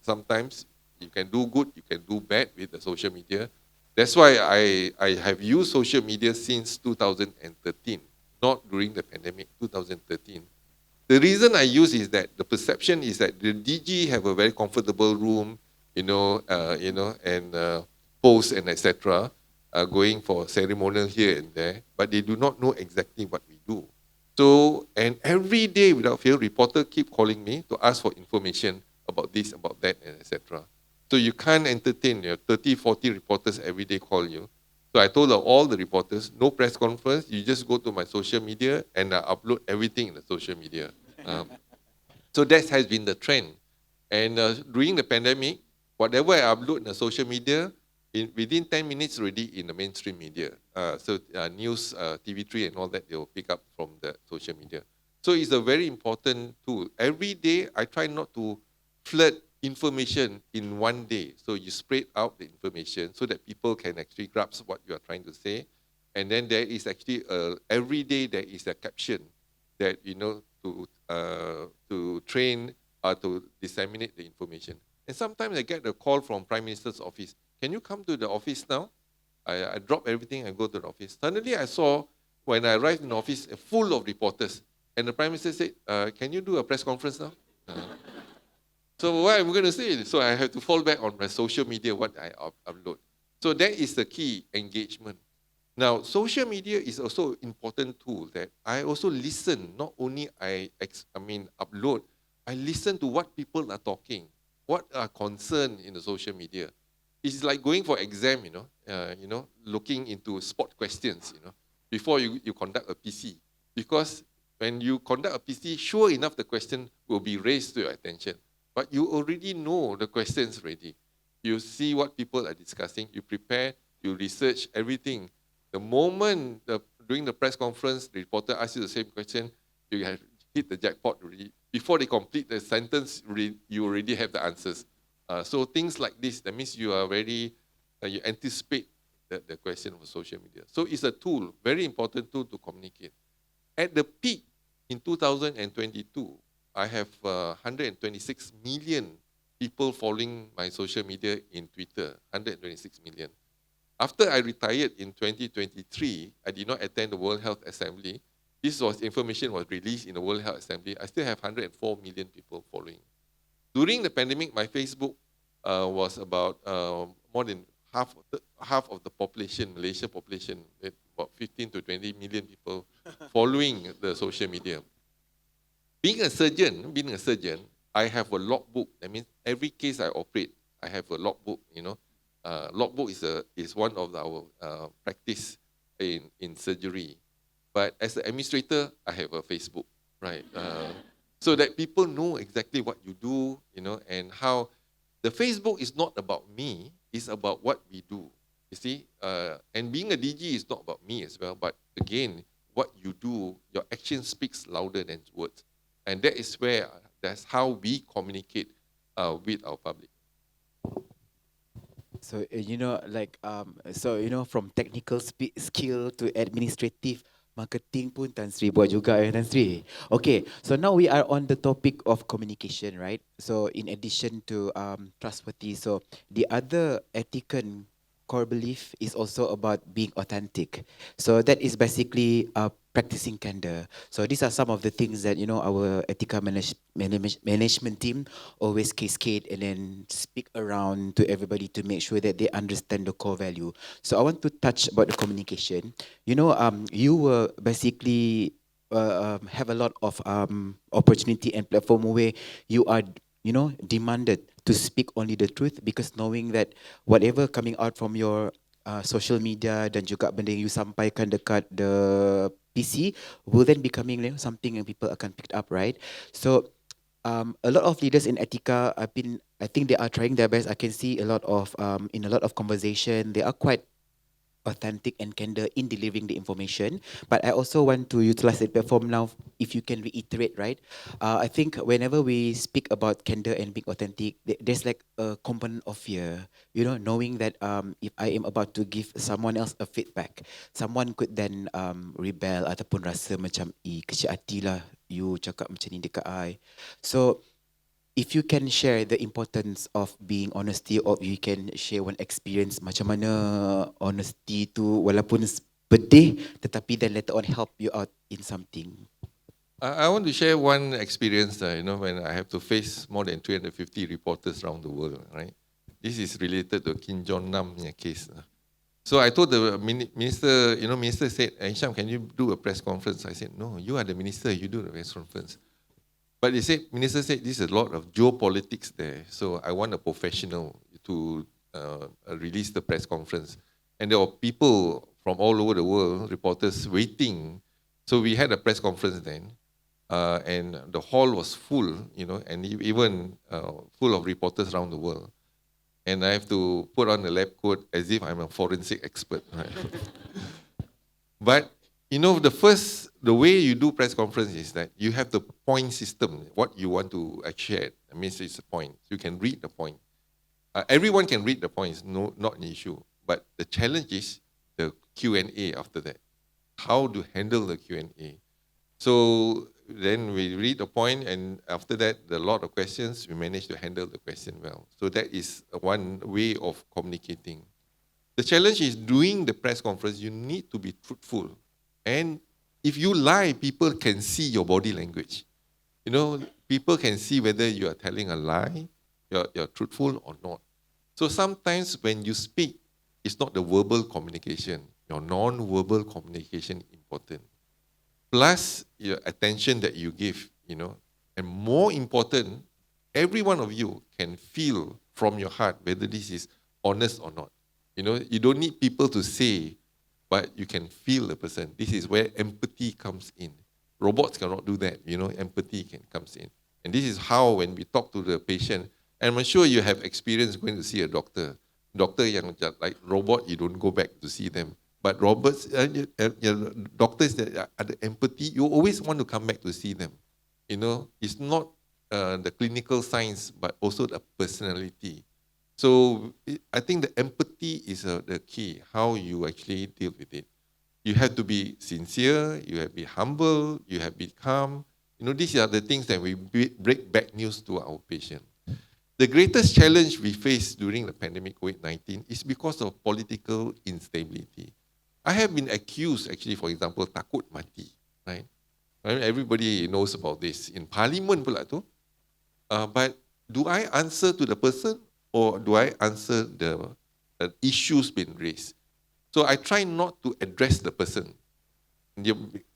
Sometimes you can do good, you can do bad with the social media. That's why I have used social media since 2013, not during the pandemic, 2013. The reason I use is that the perception is that the DG have a very comfortable room, and post and etc. Going for ceremonial here and there, but they do not know exactly what we do. So, and every day without fail, reporter keep calling me to ask for information about this, about that, and etc. So you can't entertain 30, 40 reporters every day call you. So I told all the reporters, no press conference, you just go to my social media and upload everything in the social media. So that has been the trend. And during the pandemic, whatever I upload in the social media, within 10 minutes already in the mainstream media. News, TV3 and all that, they will pick up from the social media. So it's a very important tool. Every day, I try not to flood information in one day. So you spread out the information so that people can actually grasp what you are trying to say. And then there is actually, every day there is a caption that, to train or to disseminate the information. And sometimes I get a call from Prime Minister's office. Can you come to the office now? I drop everything and go to the office. Suddenly I saw, when I arrived in the office, full of reporters. And the Prime Minister said, can you do a press conference now? So what I'm going to say, so I have to fall back on my social media, what I upload. So that is the key, engagement. Now, social media is also an important tool that I also listen, not only upload, I listen to what people are talking, what are concerned in the social media. It's like going for exam, looking into spot questions, before you conduct a PC. Because when you conduct a PC, sure enough, the question will be raised to your attention. But you already know the questions already. You see what people are discussing, you prepare, you research everything. The moment during the press conference, the reporter asks you the same question, you have hit the jackpot already. Before they complete the sentence, you already have the answers. So things like this, that means you are very, you anticipate the question of social media. So it's a tool, very important tool to communicate. At the peak in 2022, I have 126 million people following my social media in Twitter, 126 million. After I retired in 2023, I did not attend the World Health Assembly. Information was released in the World Health Assembly. I still have 104 million people following. During the pandemic, my Facebook was about more than half of the population, Malaysia population, about 15 to 20 million people following the social media. Being a surgeon, I have a logbook. That means every case I operate, I have a logbook. Logbook is one of our practice in surgery. But as an administrator, I have a Facebook, right? So that people know exactly what you do, and how. The Facebook is not about me, it's about what we do, you see? And being a DG is not about me as well, but again, what you do, your action speaks louder than words. And that's how we communicate with our public. So, from technical skill to administrative marketing pun Tan Sri buat juga Tan Sri. Okay, so now we are on the topic of communication, right? So in addition to trustworthy, so the other etiquette core belief is also about being authentic. So that is basically practicing candor. So these are some of the things that our ethical management team always cascade and then speak around to everybody to make sure that they understand the core value. So I want to touch about the communication. You were basically have a lot of opportunity and platform where you are, demanded to speak only the truth, because knowing that whatever coming out from your social media dan juga benda yang you sampaikan dekat the PC will then becoming something yang people akan pick up, right? So a lot of leaders in Etika, I think they are trying their best. I can see a lot of in a lot of conversation, they are quite authentic and candor in delivering the information. But I also want to utilize the platform now, if you can reiterate, right? I think whenever we speak about candor and being authentic, there's like a component of fear, knowing that if I am about to give someone else a feedback, someone could then rebel ataupun rasa macam, kecil hati lah you cakap macam ni dekat I. So if you can share the importance of being honesty, or you can share one experience macam mana honesty tu walaupun pedih tetapi then later on help you out in something. I want to share one experience, when I have to face more than 350 reporters around the world, right? This is related to Kim Jong Nam case. So I told the minister, minister said, Hisham, can you do a press conference? I said, no, you are the minister, you do the press conference. But minister said, this is a lot of geopolitics there. So I want a professional to release the press conference. And there were people from all over the world, reporters waiting. So we had a press conference then. And the hall was full, and even full of reporters around the world. And I have to put on a lab coat as if I'm a forensic expert. Right? But the way you do press conference is that you have the point system, what you want to share. I mean, it's a point. You can read the point. Everyone can read the points, not an issue. But the challenge is the Q&A after that. How to handle the Q&A. So then we read the point, and after that, a lot of questions, we manage to handle the question well. So that is one way of communicating. The challenge is doing the press conference, you need to be truthful. And if you lie, people can see your body language. People can see whether you are telling a lie, you're truthful or not. So sometimes when you speak, it's not the verbal communication, your non-verbal communication important. Plus your attention that you give, and more important, every one of you can feel from your heart whether this is honest or not. You don't need people to say, but you can feel the person. This is where empathy comes in. Robots cannot do that, empathy comes in. And this is how when we talk to the patient, and I'm sure you have experience going to see a doctor. Doctor yang like robot, you don't go back to see them. But robots, doctors that are the empathy, you always want to come back to see them. It's not the clinical science, but also the personality. So I think the empathy is the key, how you actually deal with it. You have to be sincere, you have to be humble, you have to be calm. These are the things that we break bad news to our patient. The greatest challenge we face during the pandemic COVID-19 is because of political instability. I have been accused, actually, for example, takut mati, right? I mean, everybody knows about this. In Parliament pula tu. But do I answer to the person, or do I answer the issues being raised? So I try not to address the person.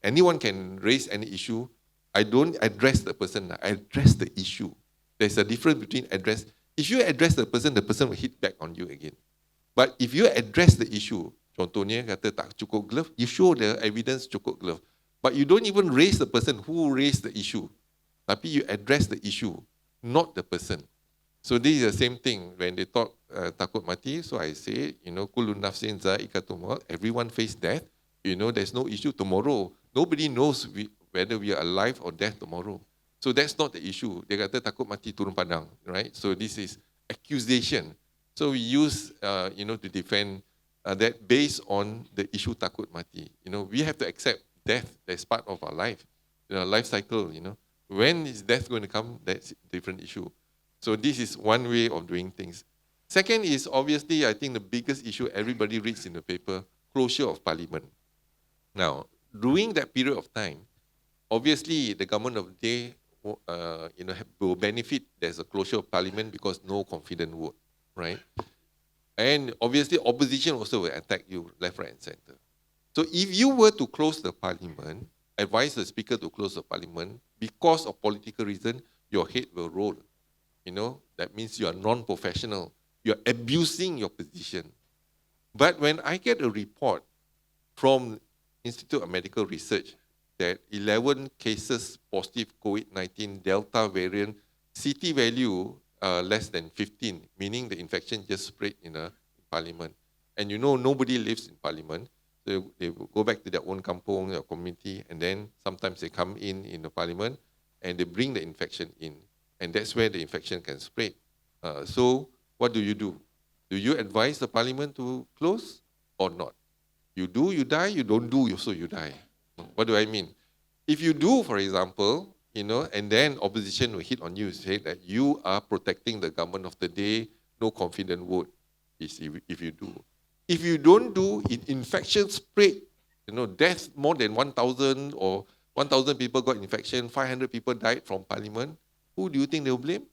Anyone can raise any issue. I don't address the person, I address the issue. There's a difference between address. If you address the person will hit back on you again. But if you address the issue, contohnya kata tak cukup glove, you show the evidence cukup glove. But you don't even raise the person who raised the issue. Tapi you address the issue, not the person. So this is the same thing when they talk takut mati. So I say, kullu nafsin za'iqatul maut. Everyone face death. There's no issue tomorrow. Nobody knows whether we are alive or dead tomorrow. So that's not the issue. Dia kata takut mati turun padang, right? So this is accusation. So we use, to defend that based on the issue takut mati. We have to accept death as part of our life, life cycle. When is death going to come? That's a different issue. So this is one way of doing things. Second is obviously, I think the biggest issue everybody reads in the paper, closure of parliament. Now, during that period of time, obviously the government of the day, will benefit. There's a closure of parliament because no confident vote, right? And obviously opposition also will attack you left, right, and center. So if you were to close the parliament, advise the speaker to close the parliament, because of political reason, your head will roll. That means you are non-professional. You are abusing your position. But when I get a report from Institute of Medical Research that 11 cases positive COVID-19 Delta variant, CT value less than 15, meaning the infection just spread in parliament. And nobody lives in parliament. So they will go back to their own kampong, their community, and then sometimes they come in the parliament and they bring the infection in. And that's where the infection can spread. So what do? Do you advise the parliament to close or not? You do, you die. You don't do, so you die. What do I mean? If you do, for example, and then opposition will hit on you, say that you are protecting the government of the day, no confident vote, if you do. If you don't do, infection spread, death more than 1,000 or 1,000 people got infection, 500 people died from parliament, who do you think they will blame?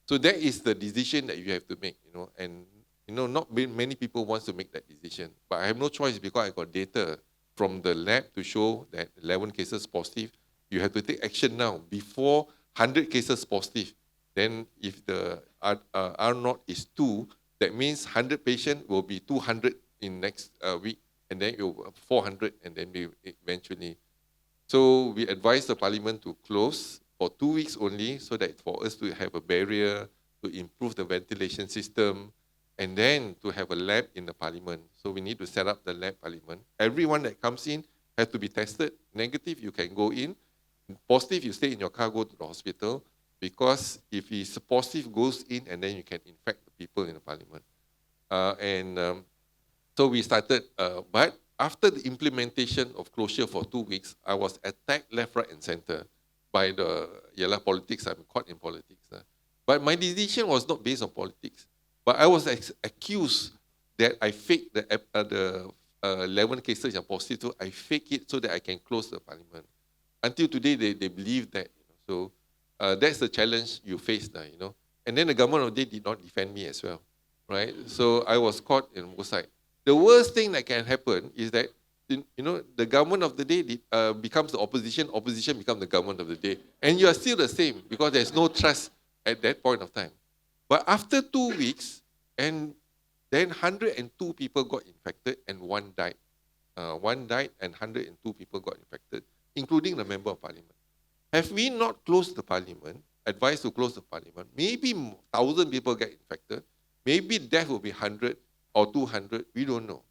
So that is the decision that you have to make, and not many people want to make that decision. But I have no choice because I got data from the lab to show that 11 cases positive. You have to take action now before 100 cases positive. Then if the R naught is 2, that means 100 patients will be 200 in next week, and then it will 400, and then eventually. So we advise the parliament to close for 2 weeks only, so that for us to have a barrier, to improve the ventilation system, and then to have a lab in the parliament. So we need to set up the lab parliament. Everyone that comes in has to be tested. Negative, you can go in. Positive, you stay in your car, go to the hospital. Because if it's positive, goes in, and then you can infect the people in the parliament. So we started, but after the implementation of closure for 2 weeks, I was attacked left, right, and center by the politics. I'm caught in politics. But my decision was not based on politics. But I was accused that I faked the 11 cases are positive. I fake it so that I can close the parliament. Until today, they believe that. So that's the challenge you face now. And then the government of the day did not defend me as well, right? So I was caught in both sides. The worst thing that can happen is that the government of the day becomes the opposition becomes the government of the day, and you are still the same because there's no trust at that point of time. But after 2 weeks, and then 102 people got infected and one died. One died and 102 people got infected, including the member of parliament. Have we not closed the parliament, advised to close the parliament, maybe 1,000 people get infected, maybe death will be 100 or 200, we don't know.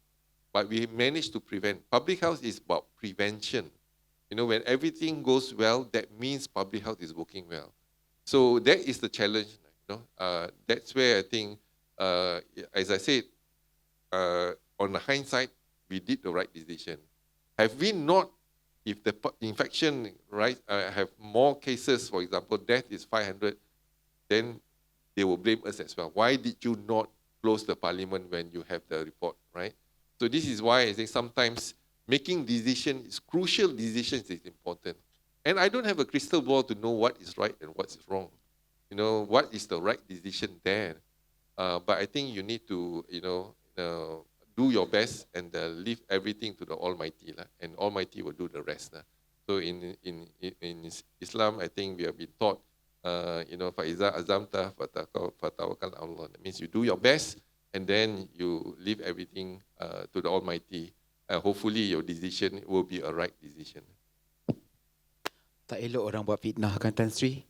But we managed to prevent. Public health is about prevention. When everything goes well, that means public health is working well. So that is the challenge. That's where I think, as I said, on the hindsight, we did the right decision. Have we not, if the infection have more cases, for example, death is 500, then they will blame us as well. Why did you not close the parliament when you have the report, right? So this is why I think sometimes making decisions, crucial decisions is important. And I don't have a crystal ball to know what is right and what is wrong. What is the right decision there. But I think you need to, do your best and leave everything to the Almighty, and Almighty will do the rest. So in Islam, I think we have been taught, فَإِذَا أَزَمْتَ فَتَوَكَّلْ عَلَى اللَّهِ. That means you do your best, and then you leave everything to the Almighty. Hopefully your decision will be a right decision. Tak elok orang buat fitnah kan Tan Sri?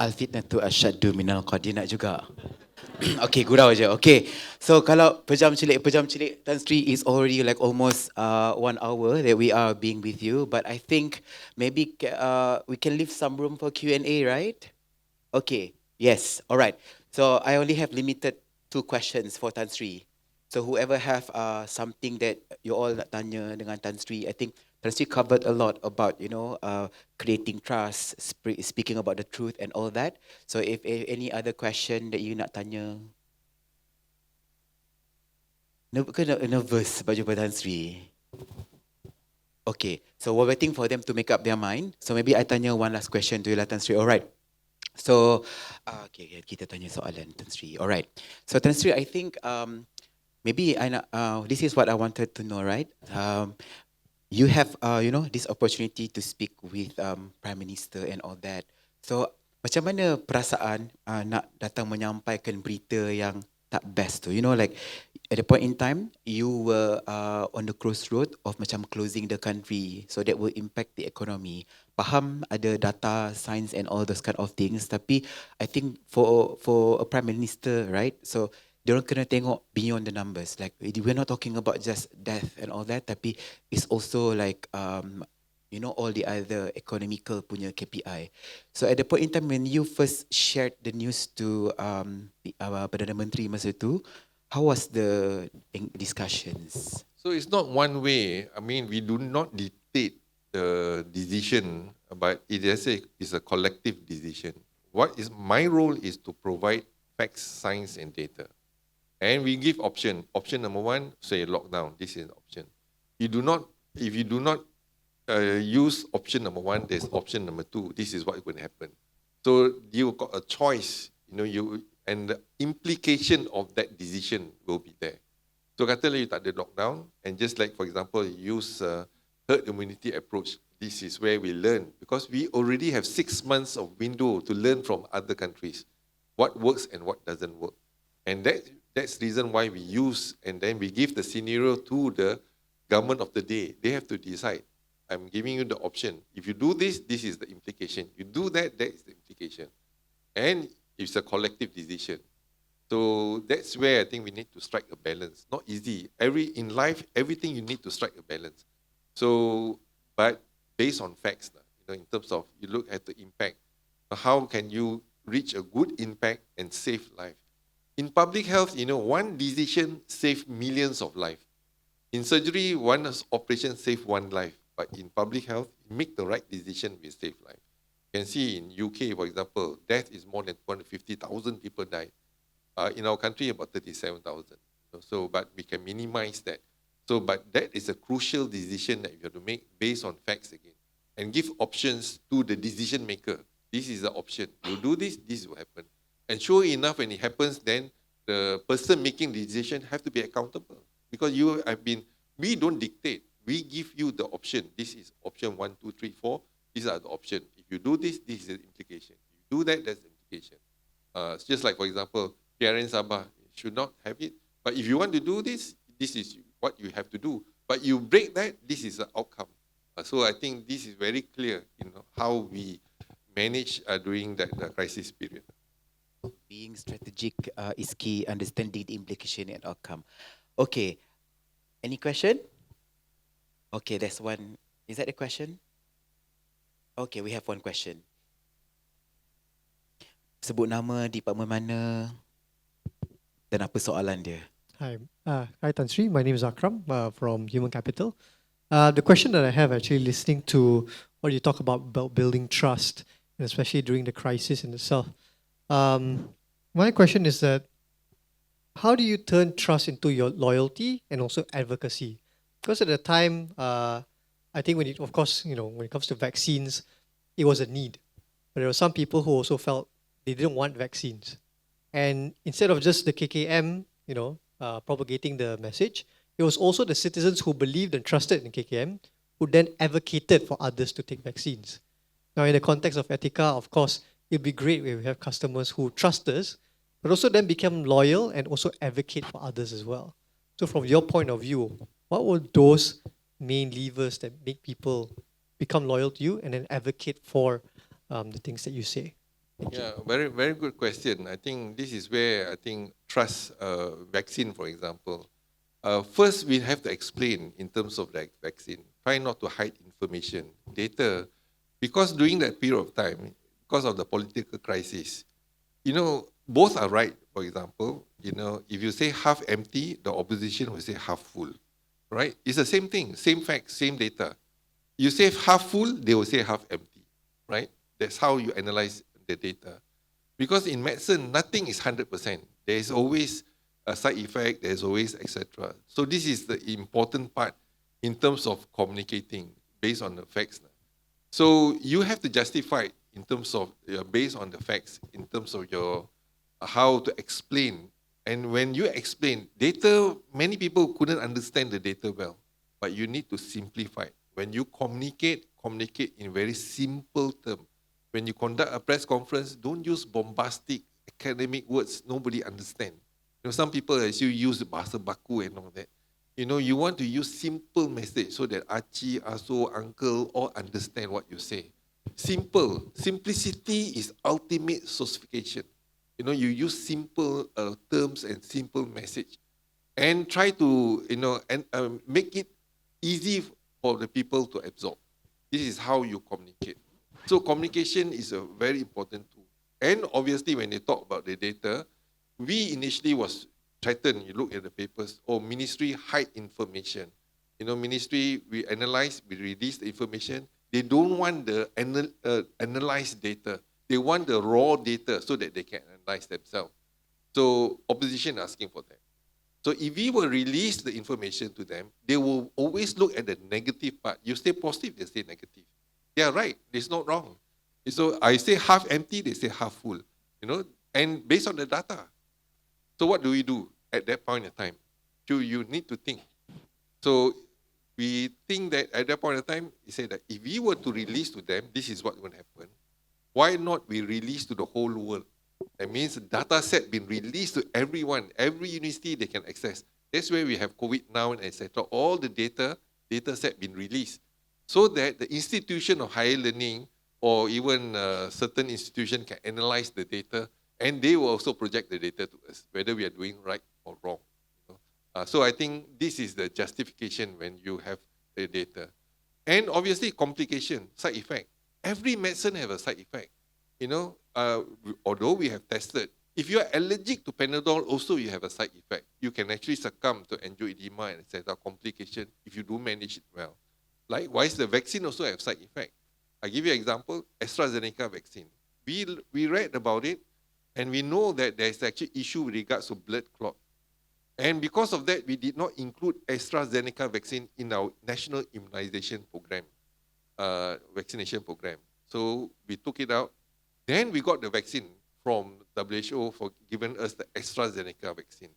Al-fitnatu asyaddu minal qadinah juga. Okay, gurau je. Okay. So kalau pejam cilik Tan Sri is already like almost 1 hour that we are being with you, but I think maybe we can leave some room for Q&A, right? Okay. Yes. All right. So I only have limited 2 questions for Tan Sri. So whoever have something that you all nak tanya dengan Tan Sri, I think Tan Sri covered a lot about, creating trust, speaking about the truth and all that. So if any other question that you nak tanya, nervous sebab jumpa Tan Sri. Okay, so we're waiting for them to make up their mind. So maybe I tanya one last question to you lah Tan Sri. All right. So, okay, kita tanya soalan Tan Sri. All right. So Tan Sri, I think maybe this is what I wanted to know, right? you have this opportunity to speak with Prime Minister and all that. So macam mana perasaan nak datang menyampaikan berita yang tak best tu? Like at the point in time you were on the crossroad of macam closing the country, so that will impact the economy. Faham ada data science and all those kind of things, tapi I think for a Prime Minister, right? So diorang kena tengok beyond the numbers. Like we're not talking about just death and all that, tapi it's also like all the other economical punya KPI. So at the point in time when you first shared the news to Perdana Menteri masa tu, how was the discussions? So it's not one way. I mean, we do not dictate the decision, but it is a collective decision. What is my role is to provide facts, science, and data. And we give option. Option number one, say lockdown. This is an option. If you do not use option number one, there's option number two. This is what will happen. So you got a choice, and the implication of that decision will be there. So katalah you tak ada lockdown, and just like for example, you use herd immunity approach. This is where we learn, because we already have 6 months of window to learn from other countries what works and what doesn't work. And that's the reason why we use, and then we give the scenario to the government of the day. They have to decide. I'm giving you the option. If you do this, this is the implication. You do that, that is the implication. And it's a collective decision. So that's where I think we need to strike a balance. Not easy. In life, everything you need to strike a balance. So, but based on facts, in terms of you look at the impact, how can you reach a good impact and save life? In public health, one decision saves millions of lives. In surgery, one operation saves one life. But in public health, make the right decision will save life. You can see in UK, for example, death is more than 250,000 people died. In our country, about 37,000. So, but we can minimize that. So, but that is a crucial decision that you have to make based on facts again, and give options to the decision maker. This is the option. You do this, this will happen. And sure enough, when it happens, then the person making the decision have to be accountable, because we don't dictate. We give you the option. This is option 1, 2, 3, 4. These are the options. If you do this, this is the implication. If you do that, that's the implication. It's just like, for example, PRN Sabah should not have it. But if you want to do this, this is what you have to do. But you break that, this is the outcome. So I think this is very clear, how we manage during that crisis period. Being strategic is key, understanding the implication and outcome. Okay, any question? Okay, there's one. Is that a question? Okay, we have one question. Sebut nama, department mana, dan apa soalan dia? Hi Tan Sri, my name is Akram from Human Capital. The question that I have, actually listening to what you talk about building trust, and especially during the crisis in itself. My question is that, how do you turn trust into your loyalty and also advocacy? Because at the time, I think when it comes to vaccines, it was a need. But there were some people who also felt they didn't want vaccines. And instead of just the KKM, propagating the message, it was also the citizens who believed and trusted in KKM who then advocated for others to take vaccines. Now, in the context of Etika, of course, it'd be great if we have customers who trust us, but also then become loyal and also advocate for others as well. So from your point of view, what were those main levers that make people become loyal to you and then advocate for the things that you say? Yeah, very, very good question. I think this is where trust vaccine, for example. First, we have to explain in terms of the vaccine. Try not to hide information, data, because during that period of time, because of the political crisis, both are right. For example, if you say half empty, the opposition will say half full, right? It's the same thing, same facts, same data. You say half full, they will say half empty, right? That's how you analyze the data. Because in medicine, nothing is 100%. There is always a side effect, there's always etc. So this is the important part in terms of communicating based on the facts. So you have to justify in terms of, based on the facts, in terms of your, how to explain. And when you explain data, many people couldn't understand the data well, but you need to simplify. When you communicate in very simple terms. When you conduct a press conference, don't use bombastic academic words nobody understand. Some people actually use bahasa baku and all that. You want to use simple message so that Achi, Aso, uncle all understand what you say. Simple. Simplicity is ultimate sophistication. You use simple terms and simple message, and try to make it easy for the people to absorb. This is how you communicate. So communication is a very important tool. And obviously, when they talk about the data, we initially was threatened. You look at the papers, ministry hide information. Ministry, we analyze, we release the information. They don't want the analyzed data. They want the raw data so that they can analyze themselves. So opposition asking for that. So if we will release the information to them, they will always look at the negative part. You say positive, they say negative. They are right. It's not wrong. So I say half empty, they say half full. And based on the data. So what do we do at that point in time? You need to think. So we think that at that point in time, we say that if we were to release to them, this is what will happen. Why not we release to the whole world? That means the data set being released to everyone, every university they can access. That's where we have COVID now, etc. All the data set being released, so that the institution of higher learning or even certain institution can analyze the data, and they will also project the data to us, whether we are doing right or wrong. So I think this is the justification when you have the data. And obviously complication, side effect. Every medicine have a side effect. Although we have tested, if you are allergic to Panadol, also you have a side effect. You can actually succumb to angioedema and etc. complication if you do manage it well. Likewise, the vaccine also have side effect. I give you an example, AstraZeneca vaccine. We read about it, and we know that there is actually issue with regards to blood clot. And because of that, we did not include AstraZeneca vaccine in our national immunization program, vaccination program. So we took it out. Then we got the vaccine from WHO for giving us the AstraZeneca vaccine.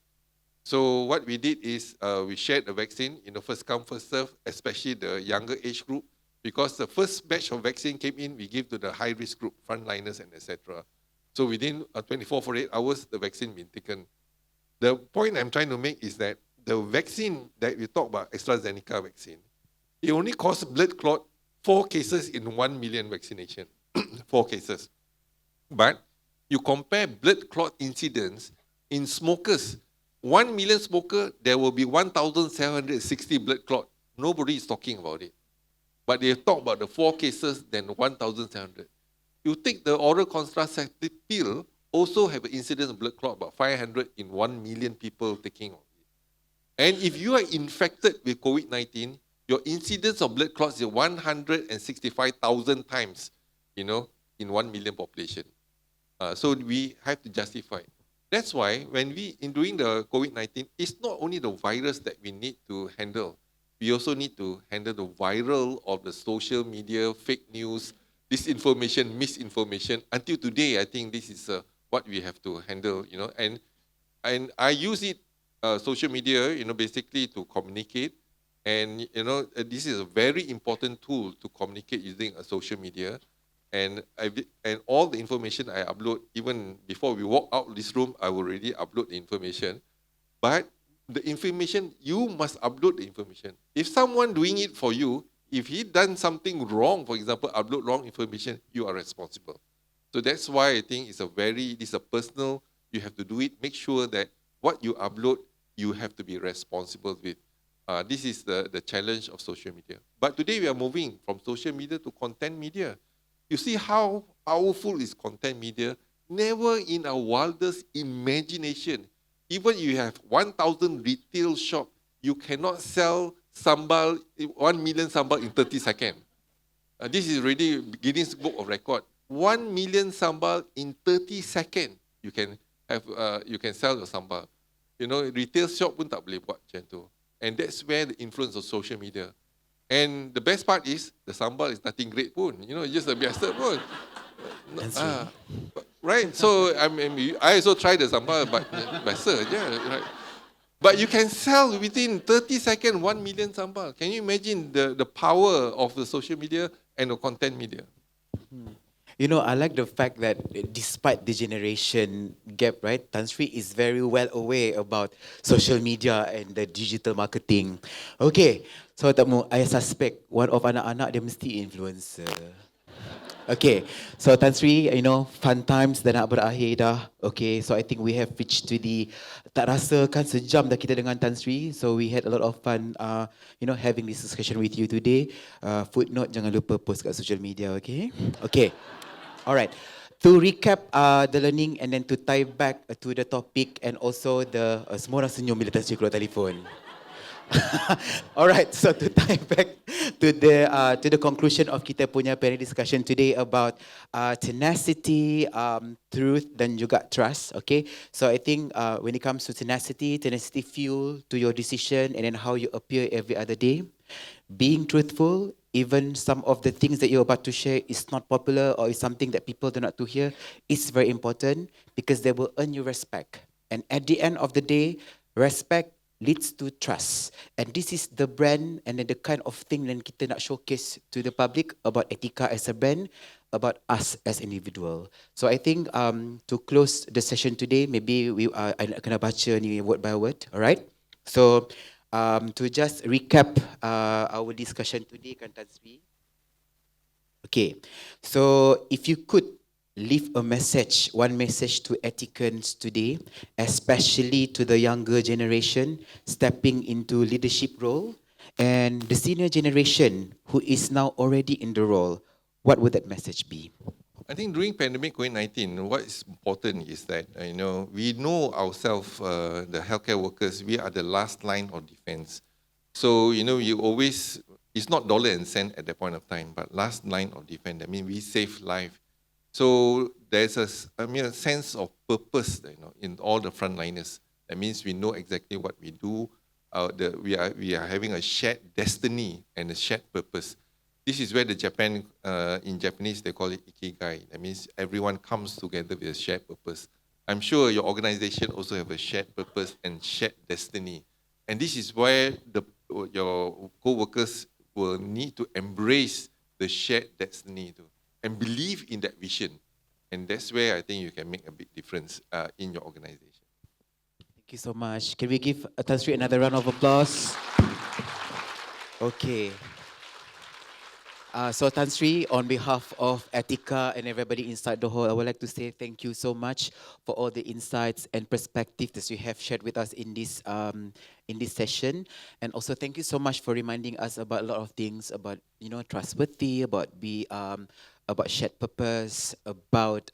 So what we did is we shared the vaccine, first come, first serve, especially the younger age group, because the first batch of vaccine came in, we gave to the high-risk group, frontliners and etc. So within 24, 48 hours, the vaccine been taken. The point I'm trying to make is that the vaccine that we talk about, AstraZeneca vaccine, it only caused blood clot 4 cases in 1 million vaccination, 4 cases. But you compare blood clot incidence in smokers, 1 million smoker, there will be 1,760 blood clot. Nobody is talking about it. But they talk about the 4 cases, then 1,700. You take the oral contraceptive pill, also have an incidence of blood clot, about 500 in 1 million people taking it. And if you are infected with COVID-19, your incidence of blood clots is 165,000 times, in 1 million population. So we have to justify. That's why when in doing the COVID-19, it's not only the virus that we need to handle. We also need to handle the viral of the social media, fake news, disinformation, misinformation. Until today, I think this is what we have to handle, And I use it, social media, basically to communicate. And, this is a very important tool to communicate using social media. And all the information I upload, even before we walk out of this room, I will already upload the information. But the information, you must upload the information. If someone doing it for you, if he done something wrong, for example, upload wrong information, you are responsible. So that's why I think this is a personal, you have to do it. Make sure that what you upload, you have to be responsible with. This is the challenge of social media. But today we are moving from social media to content media. You see how powerful is content media? Never in our wildest imagination. Even you have 1,000 retail shop, you cannot sell sambal, 1 million sambal in 30 seconds. This is already Guinness Book of Record. 1 million sambal in 30 seconds. You can sell your sambal. Retail shop pun tak boleh buat macam tu. And that's where the influence of social media. And the best part is, the sambal is nothing great pun. Just a biasa pun. That's right. Right? So I also tried the sambal, but biasa je. Right? But you can sell within 30 seconds 1 million sambal. Can you imagine the power of the social media and the content media? You know, I like the fact that despite the generation gap, right, Tan Sri is very well aware about social media and the digital marketing. Okay, so I suspect one of anak-anak dia mesti influencer. Okay, so Tan Sri, you know, fun times dah nak berakhir dah. Okay, so I think we have reached to the, tak rasa kan sejam dah kita dengan Tan Sri. So we had a lot of fun, you know, having this discussion with you today. Footnote, jangan lupa post kat social media, okay? Okay. Alright, to recap the learning and then to tie back to the topic and also the semua orang senyum bila Tan Sri keluar telefon. Alright, so to tie back to the conclusion of kita punya panel discussion today about tenacity, truth dan juga trust. Okay, so I think when it comes to tenacity fuel to your decision and then how you appear every other day. Being truthful, even some of the things that you're about to share is not popular or is something that people do not to hear, is very important because they will earn you respect. And at the end of the day, respect leads to trust. And this is the brand and then the kind of thing that kita nak showcase to the public about Etiqa as a brand, about us as individual. So I think to close the session today, maybe I nak kena baca ni word by word, alright? So to just recap our discussion today, kan Tan Sri. Okay, so if you could leave a message, one message to Etiquans today, especially to the younger generation stepping into leadership role and the senior generation who is now already in the role, what would that message be? I think during pandemic COVID-19, what is important is that we know ourselves, the healthcare workers, we are the last line of defense. So you always, it's not dollar and cent at that point of time, but last line of defense. That means we save life. So there's a sense of purpose, in all the frontliners. That means we know exactly what we do. We are having a shared destiny and a shared purpose. This is where in Japanese, they call it ikigai. That means everyone comes together with a shared purpose. I'm sure your organization also have a shared purpose and shared destiny. And this is where your co-workers will need to embrace the shared destiny too, and believe in that vision. And that's where I think you can make a big difference in your organization. Thank you so much. Can we give Tan Sri another round of applause? Okay. So Tan Sri, on behalf of Etiqa and everybody inside the hall, I would like to say thank you so much for all the insights and perspectives that you have shared with us in this session, and also thank you so much for reminding us about a lot of things about trustworthy, about shared purpose, about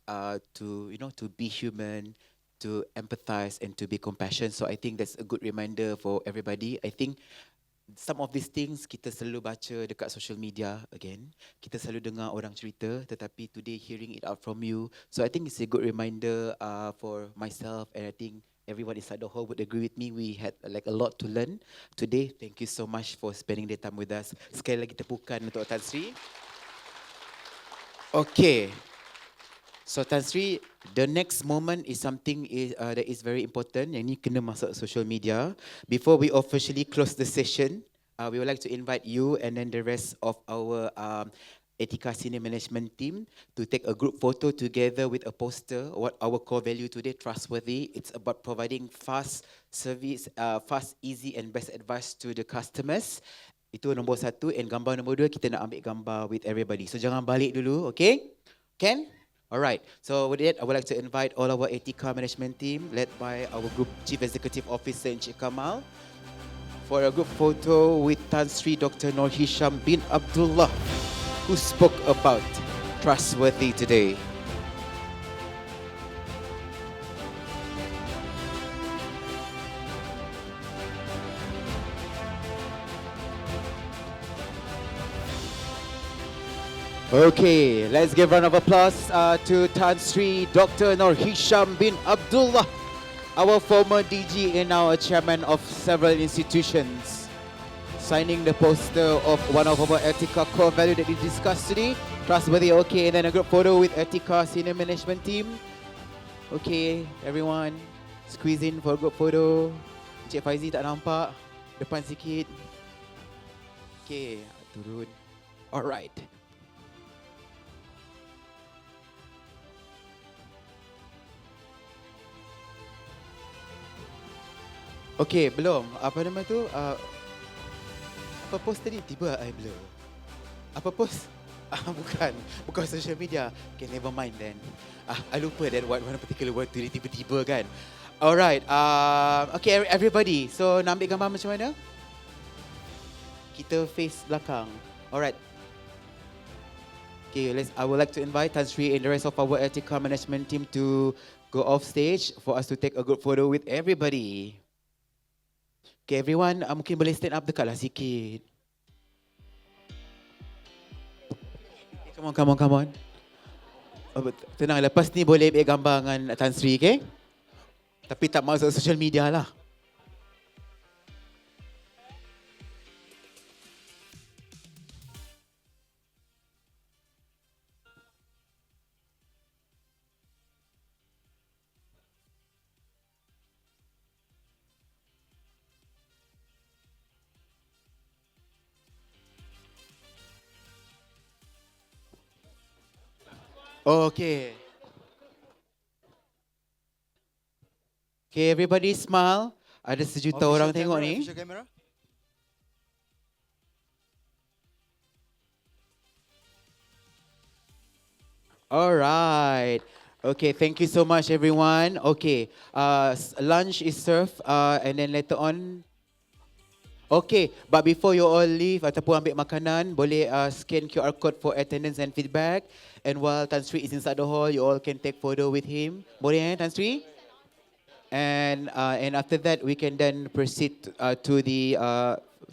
to be human, to empathize and to be compassionate. So I think that's a good reminder for everybody. I think some of these things kita selalu baca dekat social media again. Kita selalu dengar orang cerita, tetapi today hearing it out from you. So I think it's a good reminder for myself, and I think everyone inside the hall would agree with me. We had like a lot to learn today. Thank you so much for spending the time with us. Sekali lagi tepukan untuk Tan Sri. Okay. So Tan Sri, the next moment is something that is very important. Yang ni kena masuk social media. Before we officially close the session, we would like to invite you and then the rest of our Etiqa senior management team to take a group photo together with a poster. What our core value today, trustworthy. It's about providing fast service, fast, easy and best advice to the customers. Itu nombor satu. And gambar nombor dua, kita nak ambil gambar with everybody. So jangan balik dulu, okay? Can? Alright, so with that, I would like to invite all our Etiqa management team, led by our Group Chief Executive Officer Encik Kamal, for a group photo with Tan Sri Dr. Noor Hisham bin Abdullah, who spoke about trustworthy today. Okay, let's give a round of applause to Tan Sri Dr. Noor Hisham bin Abdullah, our former DG and now a chairman of several institutions, signing the poster of one of our Etiqa core value that we discussed today. Trustworthy, okay, and then a group photo with Etiqa senior management team. Okay, everyone, squeeze in for a group photo. Cik Faizi tak nampak. Depan sikit. Okay, turun. Alright. Okay, belum. Apa nama tu? Apa post tadi? Tiba I blur. Apa post? Bukan social media. Okay, never mind then. I lupa that one particular word tu tiba-tiba kan. Alright. Okay, everybody. So, nak ambil gambar macam mana? Kita face belakang. Alright. Okay, I would like to invite Tan Sri and the rest of our Etika management team to go off stage for us to take a good photo with everybody. Okay, everyone, mungkin boleh stand up dekat lah sikit. Okay, come on. Tenang, lepas ni boleh ambil gambar dengan Tan Sri, okay? Tapi tak masuk social media lah. Okay. Okay, everybody smile. Ada sejuta orang tengok ni. Official camera. Alright. Okay, thank you so much everyone. Okay, lunch is served and then later on. Okay, but before you all leave ataupun ambil makanan, boleh scan QR code for attendance and feedback. And while Tan Sri is inside the hall, you all can take photo with him. Boleh Tan Sri? And after that, we can then proceed to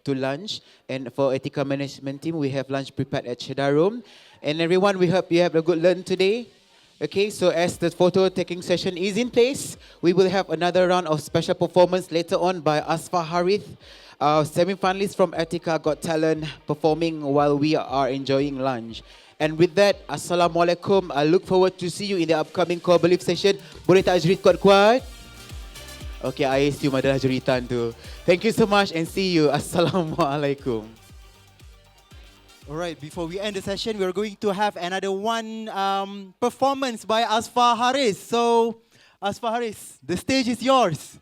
lunch. And for Etika management team, we have lunch prepared at Cheddar Room. And everyone, we hope you have a good learn today. Okay, so as the photo taking session is in place, we will have another round of special performance later on by Asfa Harith, semi-finalists from Etika Got Talent, performing while we are enjoying lunch. And with that, Assalamualaikum. I look forward to see you in the upcoming core belief session. Boleh tak jerit kuat-kuat? Okay, I assume adalah jeritan tu. Thank you so much and see you. Assalamualaikum. Alright, before we end the session, we are going to have another one performance by Asfa Haris. So, Asfa Haris, the stage is yours.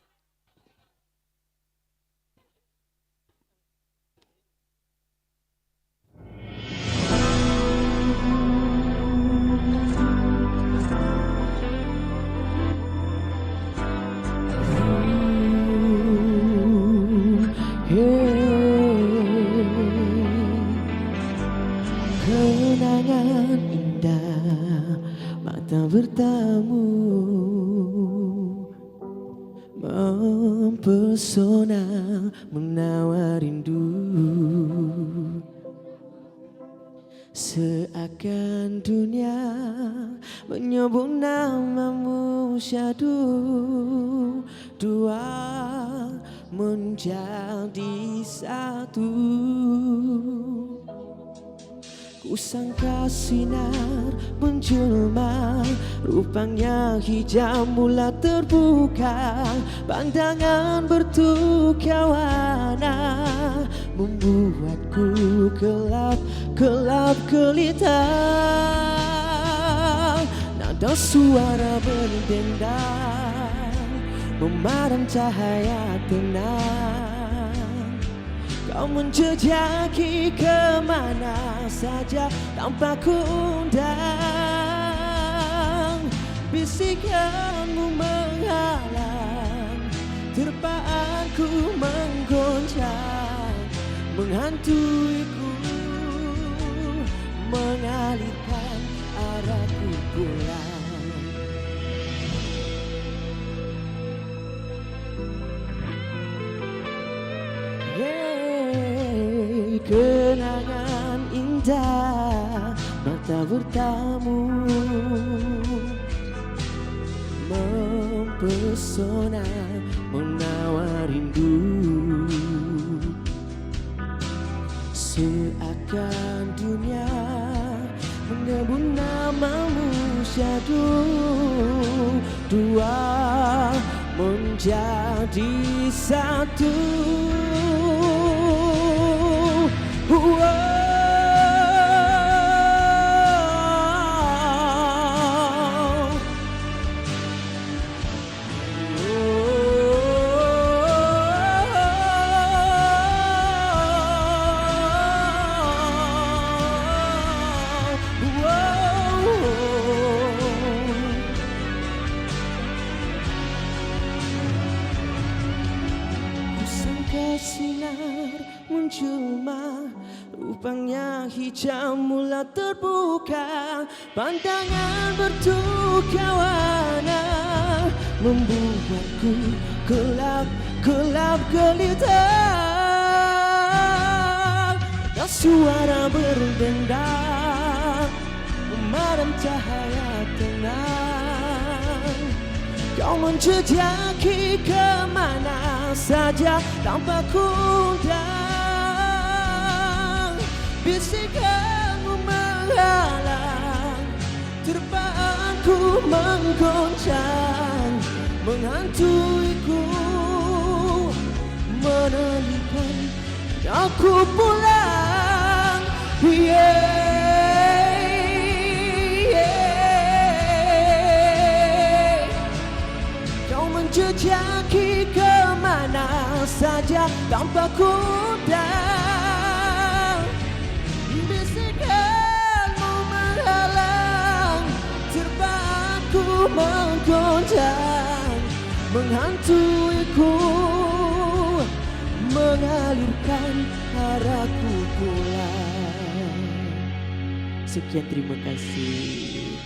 Kenangan indah mata bertamu mempesona menawar rindu seakan dunia menyebut namamu syadu dua menjadi satu. Kusangka sinar menjelma, rupanya hijab mula terbuka. Pandangan bertukar warna, membuatku kelap gelita. Nada suara berdendang, memadam cahaya tenang. Kau menjejaki kemana saja tanpa kuundang. Bisikanmu menghalang, terpaanku menggoncang, menghantuiku, mengalirkan arahku pulang. Kenangan indah mata bertamu mempesona menawar rindu seakan dunia menyebut namamu syadu dua menjadi satu. Kusangka sinar menjelma, rupanya hijau mula terbuka. Pandangan bertukar warna membuatku gelap gelita. Dan suara berdendang memadam cahaya tenang. Kau menjejaki kemana saja tanpa kundang. Bisikanmu menghalang, terpaanku menggoncang, menghantuiku, menelitkan aku pulang. Kau menjejaki kemana saja tanpa kundang. Bisikanmu menghalang, terpaku menggoncang, menghantuiku, mengalirkan haraku pulang. Sekian, terima kasih.